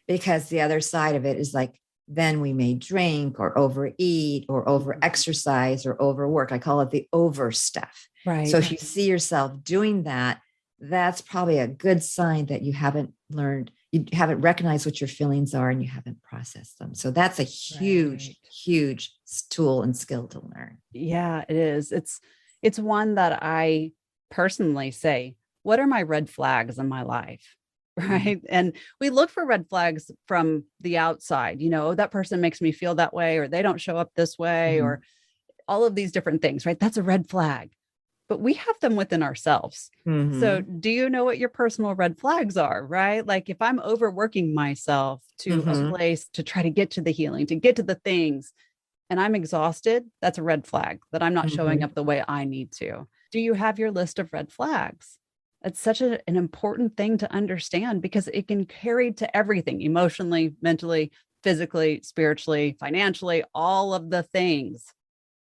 Because the other side of it is like, then we may drink or overeat or over Mhm. exercise or overwork. I call it the over stuff. So Right. if you see yourself doing that, that's probably a good sign that you haven't learned, you haven't recognized what your feelings are, and you haven't processed them. So that's a huge, Right. huge tool and skill to learn. Yeah, it is. It's one that I personally say, what are my red flags in my life? Mhm. Right. And we look for red flags from the outside, "Oh, that person makes me feel that way, or they don't show up this way," or Mhm. all of these different things, right? That's a red flag. But we have them within ourselves. So, Mhm. do you know what your personal red flags are, right? Like if I'm overworking myself to a Mhm. place to try to get to the healing, to get to the things, and I'm exhausted, that's a red flag that I'm not showing Mhm. up the way I need to. Do you have your list of red flags? It's such an important thing to understand because it can carry to everything: emotionally, mentally, physically, spiritually, financially, all of the things.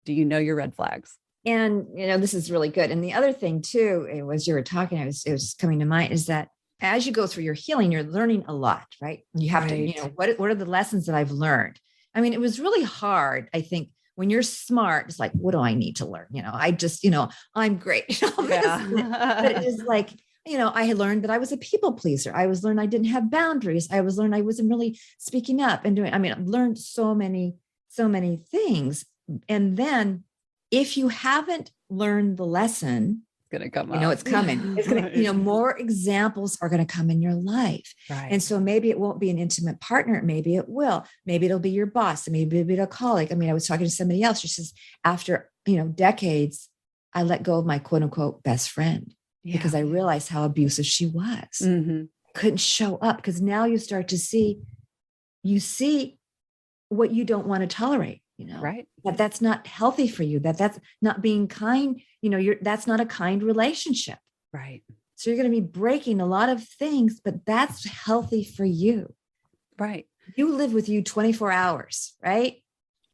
Do you know your red flags? And this is really good. And the other thing too, as you were talking, it was coming to mind, is that as you go through your healing, you're learning a lot, right? You have to, Right. what are the lessons that I've learned? I mean, it was really hard, I think, when you're smart. It's like, what do I need to learn? I just, I'm great. But it Yeah. is like, I had learned that I was a people pleaser. I was learned I didn't have boundaries. I was learned I wasn't really speaking up and doing. I mean, I've learned so many things. And then if you haven't learned the lesson, It's gonna come up. it's coming. It's going to, Right. more examples are going to come in your life. And Right. so maybe it won't be an intimate partner. Maybe it will. Maybe it'll be your boss. Maybe it'll be a colleague. I mean, I was talking to somebody else. She says, after, decades, I let go of my quote unquote best friend because Yeah. I realized how abusive she was. Mhm. Couldn't show up, because now you start to see what you don't want to tolerate, Right. that's not healthy for you, that's not being kind, that's not a kind relationship. Right. So you're going to be breaking a lot of things, but that's healthy for you. Right. You live with you 24 hours, right?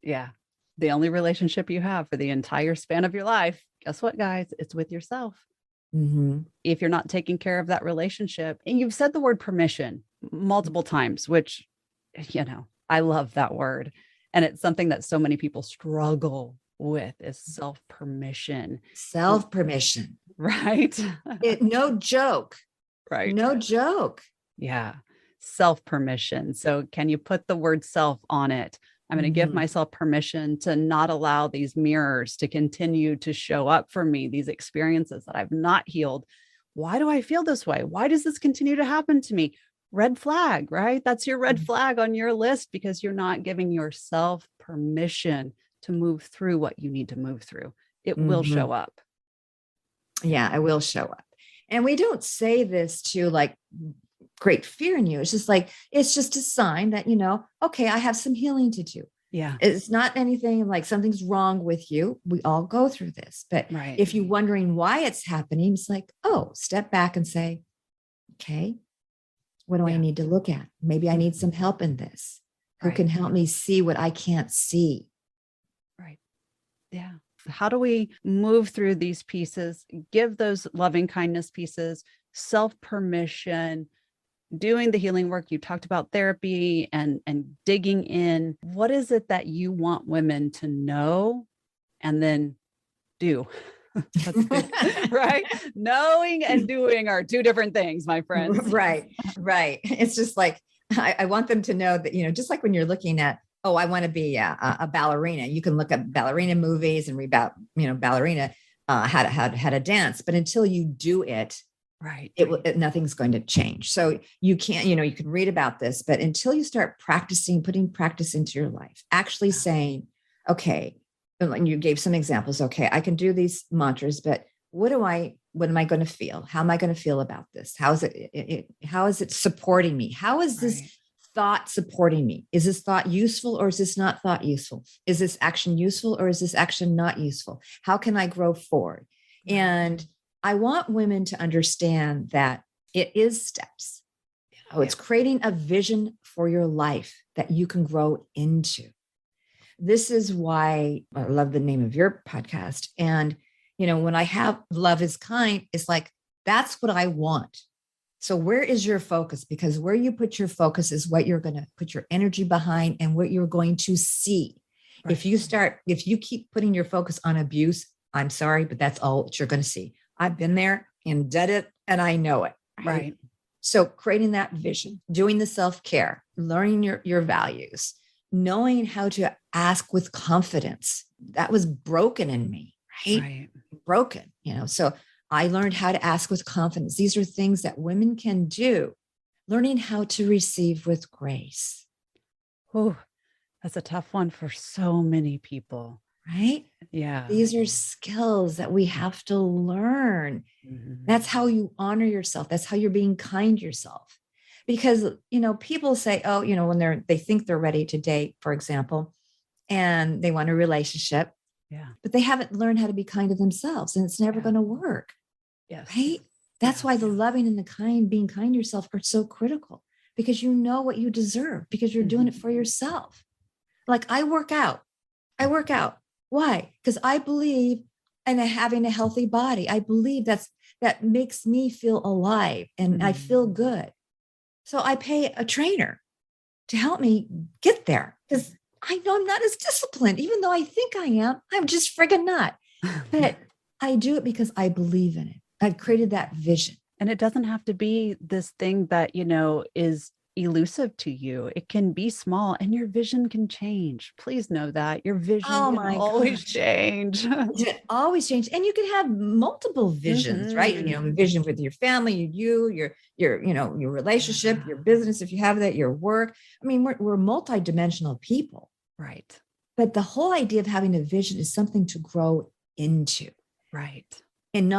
Yeah. The only relationship you have for the entire span of your life, guess what, guys? It's with yourself. Mm-hmm. If you're not taking care of that relationship, and you've said the word permission multiple times, which, I love that word. And it's something that so many people struggle with is self-permission. Self-permission. Right. No joke. Right. No joke. Yeah. Self-permission. So can you put the word self on it? I'm going to give myself permission to not allow these mirrors to continue to show up for me, these experiences that I've not healed. Why do I feel this way? Why does this continue to happen to me? Red flag, right? That's your red flag on your list because you're not giving yourself permission to move through what you need to move through. It will show up. Yeah, I will show up. And we don't say this to like great fear in you. It's just a sign that, okay, I have some healing to do. Yeah. It's not anything like something's wrong with you. We all go through this. But if you're wondering why it's happening, it's like, oh, step back and say, okay, what do I need to look at? Maybe I need some help in this. Who can help me see what I can't see? Right. Yeah. How do we move through these pieces, give those loving kindness pieces, self-permission, doing the healing work? You talked about therapy and digging in. What is it that you want women to know and then do? Right? Knowing and doing are two different things, my friends. Right. It's just like, I want them to know that, just like when you're looking at, oh, I want to be a ballerina. You can look at ballerina movies and read about, ballerina, how to dance, but until you do it, right, nothing's going to change. So you can't, you can read about this, but until you start practicing, putting practice into your life, actually saying, okay, and you gave some examples. Okay, I can do these mantras, but what am I going to feel? How am I going to feel about this? How is it supporting me? How is this thought supporting me? Is this thought useful or is this not thought useful? Is this action useful or is this action not useful? How can I grow forward? And I want women to understand that it is steps. It's creating a vision for your life that you can grow into. This is why I love the name of your podcast. And, when I have love is kind, it's like, that's what I want. So where is your focus? Because where you put your focus is what you're going to put your energy behind and what you're going to see. Right. If you keep putting your focus on abuse, I'm sorry, but that's all that you're going to see. I've been there and did it and I know it. Right. So creating that vision, doing the self-care, learning your values, knowing how to ask with confidence. That was broken in me, right? Broken, so I learned how to ask with confidence. These are things that women can do, learning how to receive with grace. Oh, that's a tough one for so many people. Right? Yeah. These are skills that we have to learn. That's how you honor yourself. That's how you're being kind to yourself. Because, people say, oh, when they think they're ready to date, for example, and they want a relationship, but they haven't learned how to be kind to themselves and it's never going to work. Yes. Right? That's why the loving and the kind, being kind to yourself are so critical because you know what you deserve because you're doing it for yourself. Like I work out. Why? Because I believe in having a healthy body. I believe that makes me feel alive and I feel good. So I pay a trainer to help me get there because I know I'm not as disciplined, even though I think I am. I'm just friggin' not. But I do it because I believe in it. I've created that vision. And it doesn't have to be this thing that, is elusive to you. It can be small and your vision can change. Please know that your vision can always change. It always change. And you can have multiple visions, right? Vision with your family, your relationship, your business, if you have that, your work. I mean, we're multidimensional people. Right. But the whole idea of having a vision is something to grow into. Right. And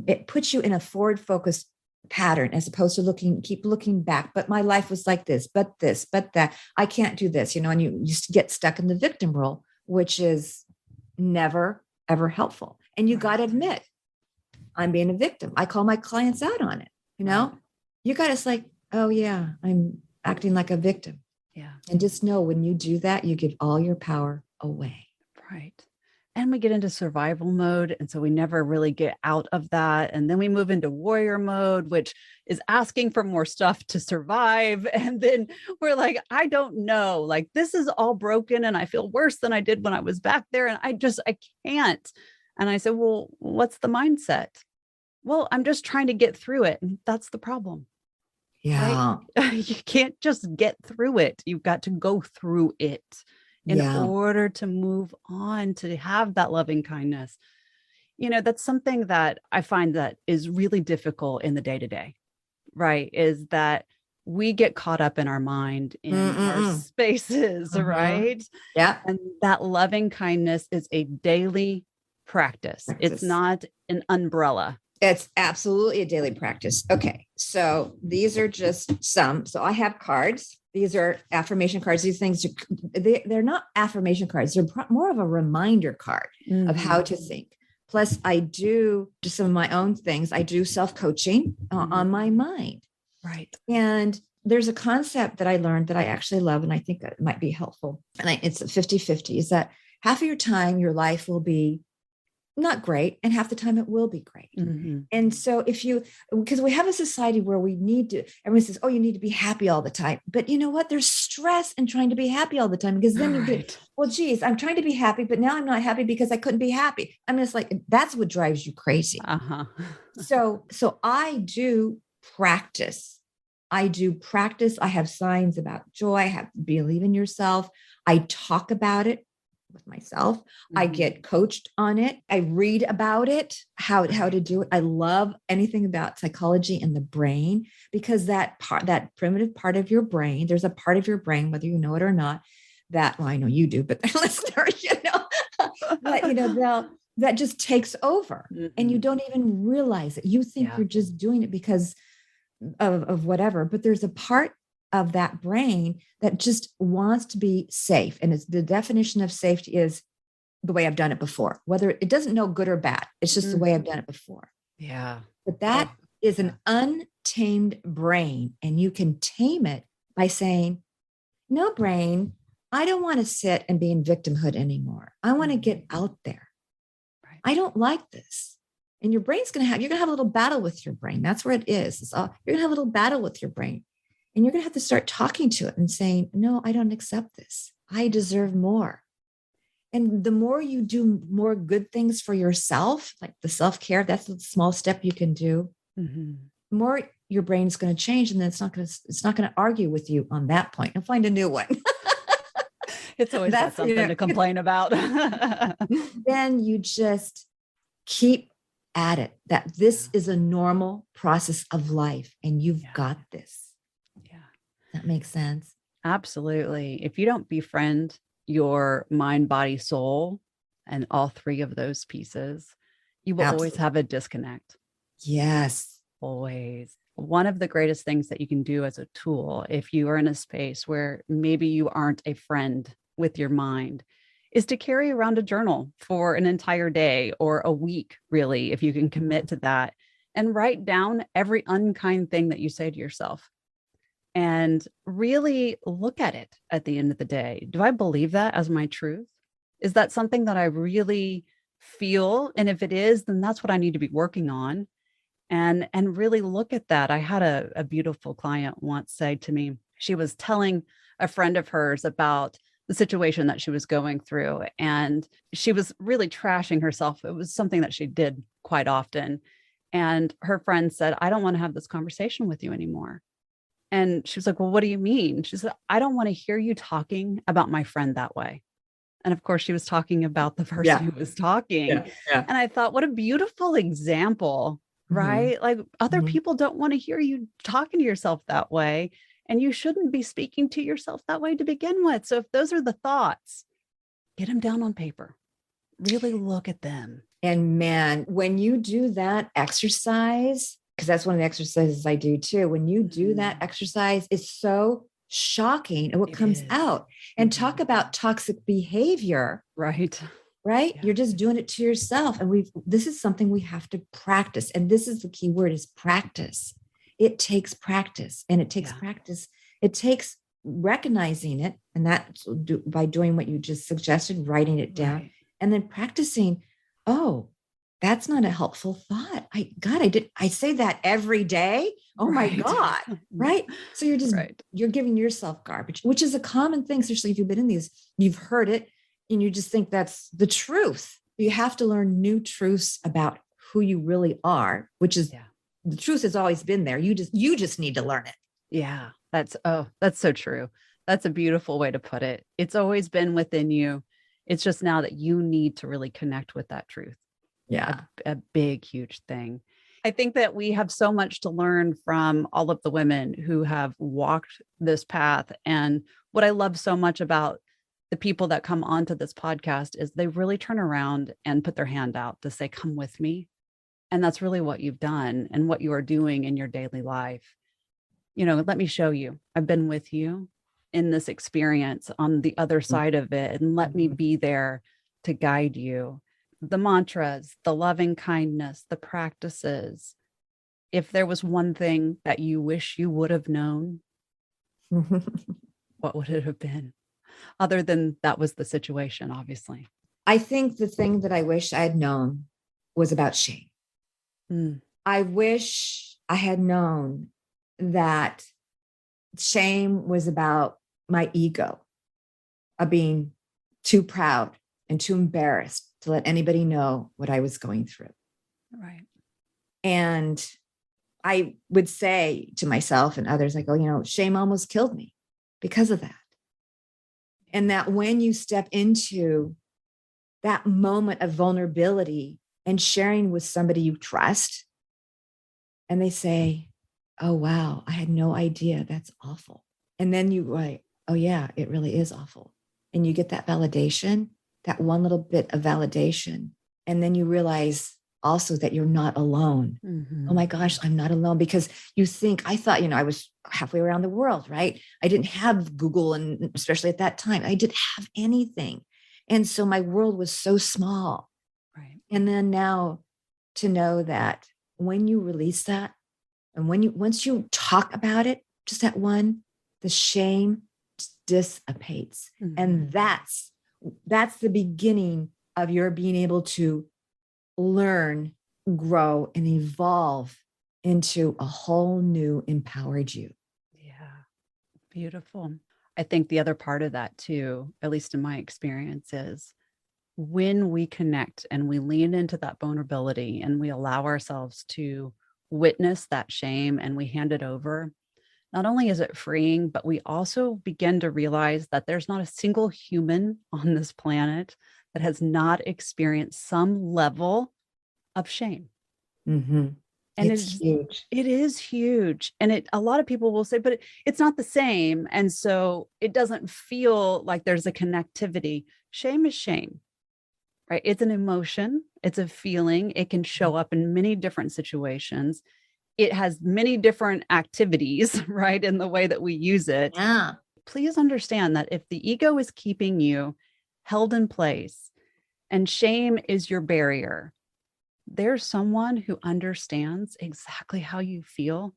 it puts you in a forward focused pattern as opposed to keep looking back. But my life was like this, but that. I can't do this, and you used to get stuck in the victim role, which is never, ever helpful. And you got to admit, I'm being a victim. I call my clients out on it. Right. You got to like, oh yeah, I'm acting like a victim. Yeah. And just know when you do that, you give all your power away. Right. And we get into survival mode. And so we never really get out of that. And then we move into warrior mode, which is asking for more stuff to survive. And then we're like, I don't know, like this is all broken and I feel worse than I did when I was back there. And I can't. And I said, well, what's the mindset? Well, I'm just trying to get through it. And that's the problem. Yeah. Right? You can't just get through it. You've got to go through it in order to move on, to have that loving kindness. That's something that I find that is really difficult in the day-to-day, right? Is that we get caught up in our mind, in our spaces, right? Yeah. And that loving kindness is a daily practice. It's not an umbrella. It's absolutely a daily practice. Okay. So these are just some. So I have cards. These are affirmation cards. These things, they're not affirmation cards. They're more of a reminder card of how to think. Plus, I do just some of my own things. I do self-coaching on my mind. Right. And there's a concept that I learned that I actually love, and I think it might be helpful. And it's 50-50, is that half of your time, your life will be not great, and half the time it will be great. And so because we have a society where everyone says, oh, you need to be happy all the time. But you know what? There's stress in trying to be happy all the time, because then you get, well, geez, I'm trying to be happy, but now I'm not happy because I couldn't be happy. I mean, it's like, that's what drives you crazy. So I do practice. I have signs about joy. I have believe in yourself. I talk about it with myself. I get coached on it. I read about it, how to do it. I love anything about psychology and the brain, because that primitive part of your brain, there's a part of your brain, whether you know it or not, that, well, I know you do, but the listeners, that just takes over and you don't even realize it. You think you're just doing it because of whatever, but there's a part of that brain that just wants to be safe. And the definition of safety is the way I've done it before, whether it doesn't know good or bad. It's just the way I've done it before. Yeah. But that is an untamed brain, and you can tame it by saying, no, brain, I don't want to sit and be in victimhood anymore. I want to get out there. Right. I don't like this. And your brain's you're going to have a little battle with your brain. That's where it is. You're going to have a little battle with your brain. And you're going to have to start talking to it and saying, no, I don't accept this. I deserve more. And the more you do more good things for yourself, like the self-care, that's a small step you can do, the more your brain's going to change. And then it's not going to argue with you on that point. And find a new one. It's always something to complain about. Then you just keep at it, that this is a normal process of life and you've got this. That makes sense. Absolutely. If you don't befriend your mind, body, soul, and all three of those pieces, you will always have a disconnect. Yes. Always. One of the greatest things that you can do as a tool, if you are in a space where maybe you aren't a friend with your mind, is to carry around a journal for an entire day or a week, really, if you can commit to that, and write down every unkind thing that you say to yourself. And really look at it at the end of the day. Do I believe that as my truth? Is that something that I really feel? And if it is, then that's what I need to be working on. And really look at that. I had a beautiful client once say to me, she was telling a friend of hers about the situation that she was going through. And she was really trashing herself. It was something that she did quite often. And her friend said, I don't want to have this conversation with you anymore. And she was like, well, what do you mean? She said, I don't want to hear you talking about my friend that way. And of course, she was talking about the person who was talking. And I thought, what a beautiful example, right? Like other people don't want to hear you talking to yourself that way. And you shouldn't be speaking to yourself that way to begin with. So if those are the thoughts, get them down on paper. Really look at them. And man, when you do that exercise, because that's one of the exercises I do too. When you do that exercise, it's so shocking at what comes out. And talk about toxic behavior. Right. right? Yeah. You're just doing it to yourself. And this is something we have to practice. And this is the key word is practice. It takes practice, and it takes Yeah. practice. It takes recognizing it, and that by doing what you just suggested, writing it down, Right. and then practicing. Oh, that's not a helpful thought. I say that every day. Oh my Right. God. Right. So Right. you're giving yourself garbage, which is a common thing, especially if you've been in these, you've heard it and you just think that's the truth. You have to learn new truths about who you really are, which is Yeah. the truth has always been there. You just need to learn it. Yeah. That's so true. That's a beautiful way to put it. It's always been within you. It's just now that you need to really connect with that truth. Yeah. A big, huge thing. I think that we have so much to learn from all of the women who have walked this path. And what I love so much about the people that come onto this podcast is they really turn around and put their hand out to say, come with me. And that's really what you've done and what you are doing in your daily life. Let me show you. I've been with you in this experience on the other side of it, and let me Mhm. be there to guide you. The mantras, the loving kindness, the practices. If there was one thing that you wish you would have known, what would it have been? Other than that was the situation, obviously. I think the thing that I wish I had known was about shame. Mm, I wish I had known that shame was about my ego, of being too proud and too embarrassed to let anybody know what I was going through. right. And I would say to myself and others, like, oh, shame almost killed me because of that. And that when you step into that moment of vulnerability and sharing with somebody you trust, and they say, oh, wow, I had no idea. That's awful. And then you write, oh, yeah, it really is awful. And you get that validation, that one little bit of validation. And then you realize also that you're not alone. Mm-hmm. Oh my gosh, I'm not alone, because I thought, I was halfway around the world, right? I didn't have Google, and especially at that time, I didn't have anything. And so my world was so small. Right. And then now to know that when you release that, and once you talk about it, just the shame dissipates. Mm-hmm. And that's the beginning of your being able to learn, grow, and evolve into a whole new empowered you. Yeah. Beautiful. I think the other part of that too, at least in my experience, is when we connect and we lean into that vulnerability and we allow ourselves to witness that shame and we hand it over, not only is it freeing, but we also begin to realize that there's not a single human on this planet that has not experienced some level of shame. Mm-hmm. And It's huge. it is huge. And a lot of people will say, but it's not the same. And so it doesn't feel like there's a connectivity. Shame is shame, right? It's an emotion. It's a feeling. It can show up in many different situations. It has many different activities, right? In the way that we use it. Yeah. Please understand that if the ego is keeping you held in place and shame is your barrier, there's someone who understands exactly how you feel,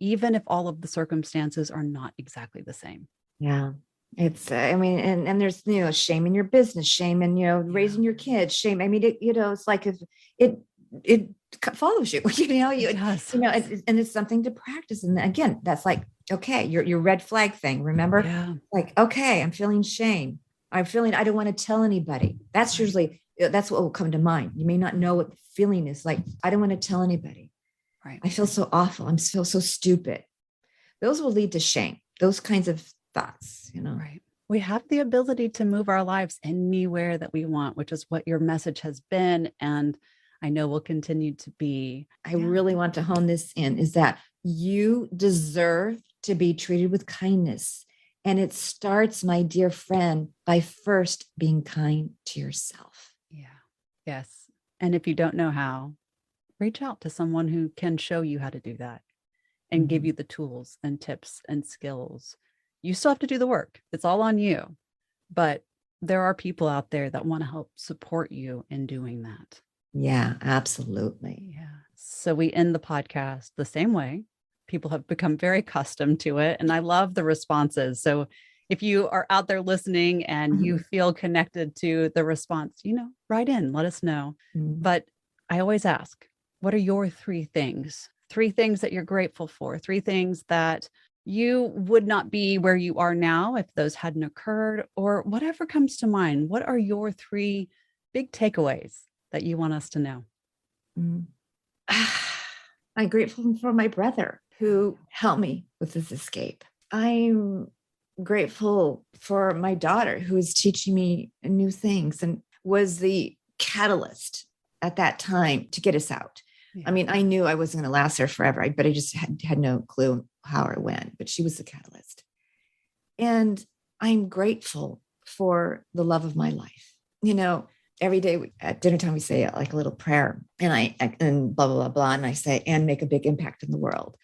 even if all of the circumstances are not exactly the same. Yeah. It's, I mean, and there's, shame in your business, shame in, raising your kids, shame. I mean, it's like if it follows you, It does. and it's something to practice. And again, that's like, okay, your red flag thing. Remember, Yeah. like, okay, I'm feeling shame. I don't want to tell anybody. That's Right. usually, that's what will come to mind. You may not know what the feeling is like. I don't want to tell anybody. Right. I feel so awful. I feel so stupid. Those will lead to shame. Those kinds of thoughts, Right. We have the ability to move our lives anywhere that we want, which is what your message has been. And I know will continue to be. I really want to hone this in, is that you deserve to be treated with kindness. And it starts, my dear friend, by first being kind to yourself. Yeah. Yes. And if you don't know how, reach out to someone who can show you how to do that and give you the tools and tips and skills. You still have to do the work. It's all on you. But there are people out there that want to help support you in doing that. Yeah, absolutely. Yeah. So we end the podcast the same way. People have become very accustomed to it, and I love the responses. So if you are out there listening and you Mhm. feel connected to the response, write in, let us know. Mhm. But I always ask, what are your three things? Three things that you're grateful for, three things that you would not be where you are now if those hadn't occurred, or whatever comes to mind. What are your three big takeaways that you want us to know? Mhm. I'm grateful for my brother who helped me with this escape. I'm grateful for my daughter who is teaching me new things and was the catalyst at that time to get us out. Yeah. I mean, I knew I wasn't going to last there forever, but I just had no clue how or when, but she was the catalyst. And I'm grateful for the love of my life. Every day at dinner time, we say like a little prayer and blah, blah, blah, blah. And I say, and make a big impact in the world.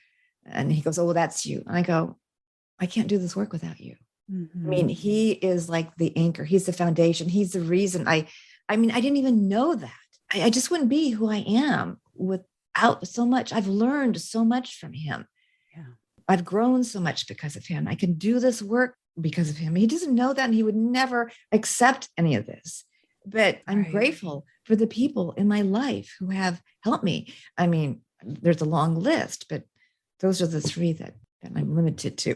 And he goes, oh, well, that's you. And I go, I can't do this work without you. I mean, he is like the anchor. He's the foundation. He's the reason I didn't even know that. I just wouldn't be who I am without so much. I've learned so much from him. Yeah. I've grown so much because of him. I can do this work because of him. He doesn't know that, and he would never accept any of this. But I'm grateful for the people in my life who have helped me. I mean, there's a long list, but those are the three that I'm limited to.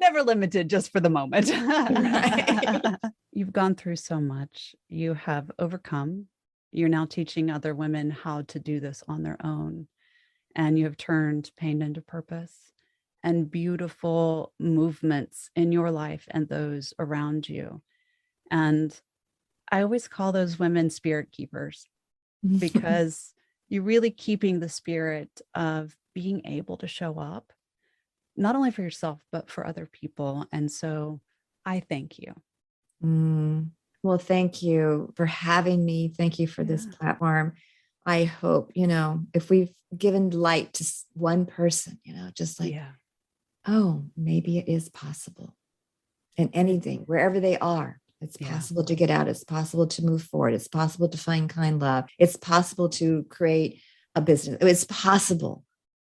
Never limited, just for the moment. Right. You've gone through so much. You have overcome. You're now teaching other women how to do this on their own. And you have turned pain into purpose and beautiful movements in your life and those around you. And I always call those women spirit keepers, because you're really keeping the spirit of being able to show up, not only for yourself, but for other people. And so I thank you. Well, thank you for having me. Thank you for this platform. I hope, if we've given light to one person, just like, oh, maybe it is possible. And anything, wherever they are, it's possible to get out. It's possible to move forward. It's possible to find kind love. It's possible to create a business. It's possible.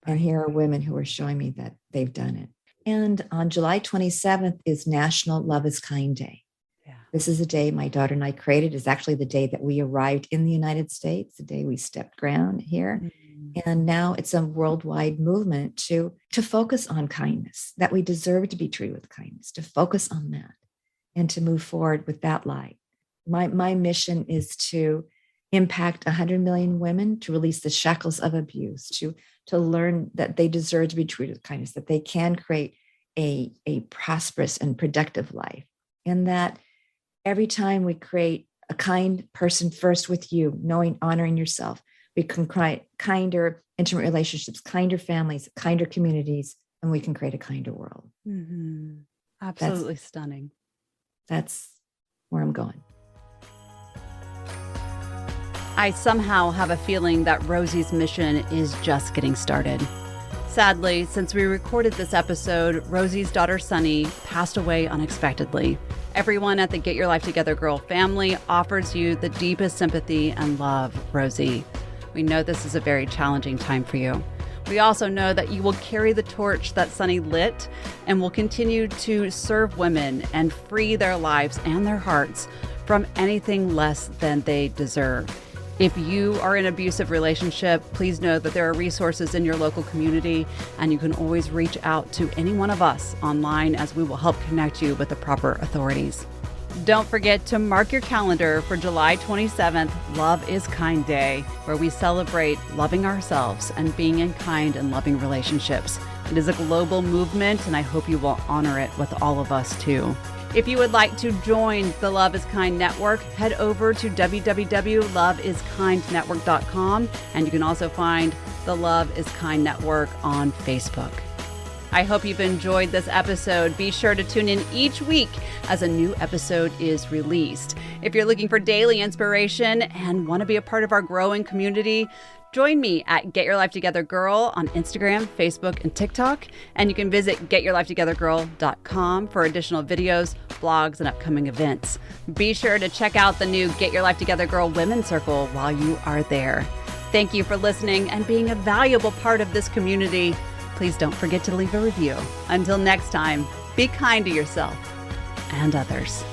And here are women who are showing me that they've done it. And on July 27th is National Love is Kind Day. Yeah. This is a day my daughter and I created. It's actually the day that we arrived in the United States, the day we stepped ground here. And now it's a worldwide movement to focus on kindness, that we deserve to be treated with kindness, to focus on that and to move forward with that light. My mission is to impact 100 million women, to release the shackles of abuse, to learn that they deserve to be treated with kindness, that they can create a prosperous and productive life. And that every time we create a kind person first with you, honoring yourself, we can create kinder intimate relationships, kinder families, kinder communities, and we can create a kinder world. Absolutely stunning. That's where I'm going. I somehow have a feeling that Rosie's mission is just getting started. Sadly, since we recorded this episode, Rosie's daughter, Sunny, passed away unexpectedly. Everyone at the Get Your Life Together Girl family offers you the deepest sympathy and love, Rosie. We know this is a very challenging time for you. We also know that you will carry the torch that Sunny lit and will continue to serve women and free their lives and their hearts from anything less than they deserve. If you are in an abusive relationship, please know that there are resources in your local community, and you can always reach out to any one of us online, as we will help connect you with the proper authorities. Don't forget to mark your calendar for July 27th, Love is Kind Day, where we celebrate loving ourselves and being in kind and loving relationships. It is a global movement, and I hope you will honor it with all of us too. If you would like to join the Love is Kind Network, head over to www.loveiskindnetwork.com, and you can also find the Love is Kind Network on Facebook. I hope you've enjoyed this episode. Be sure to tune in each week as a new episode is released. If you're looking for daily inspiration and want to be a part of our growing community, Join me at Get Your Life Together Girl on Instagram, Facebook, and TikTok. And you can visit getyourlifetogethergirl.com for additional videos, blogs, and upcoming events. Be sure to check out the new Get Your Life Together Girl Women's Circle while you are there. Thank you for listening and being a valuable part of this community. Please don't forget to leave a review. Until next time, be kind to yourself and others.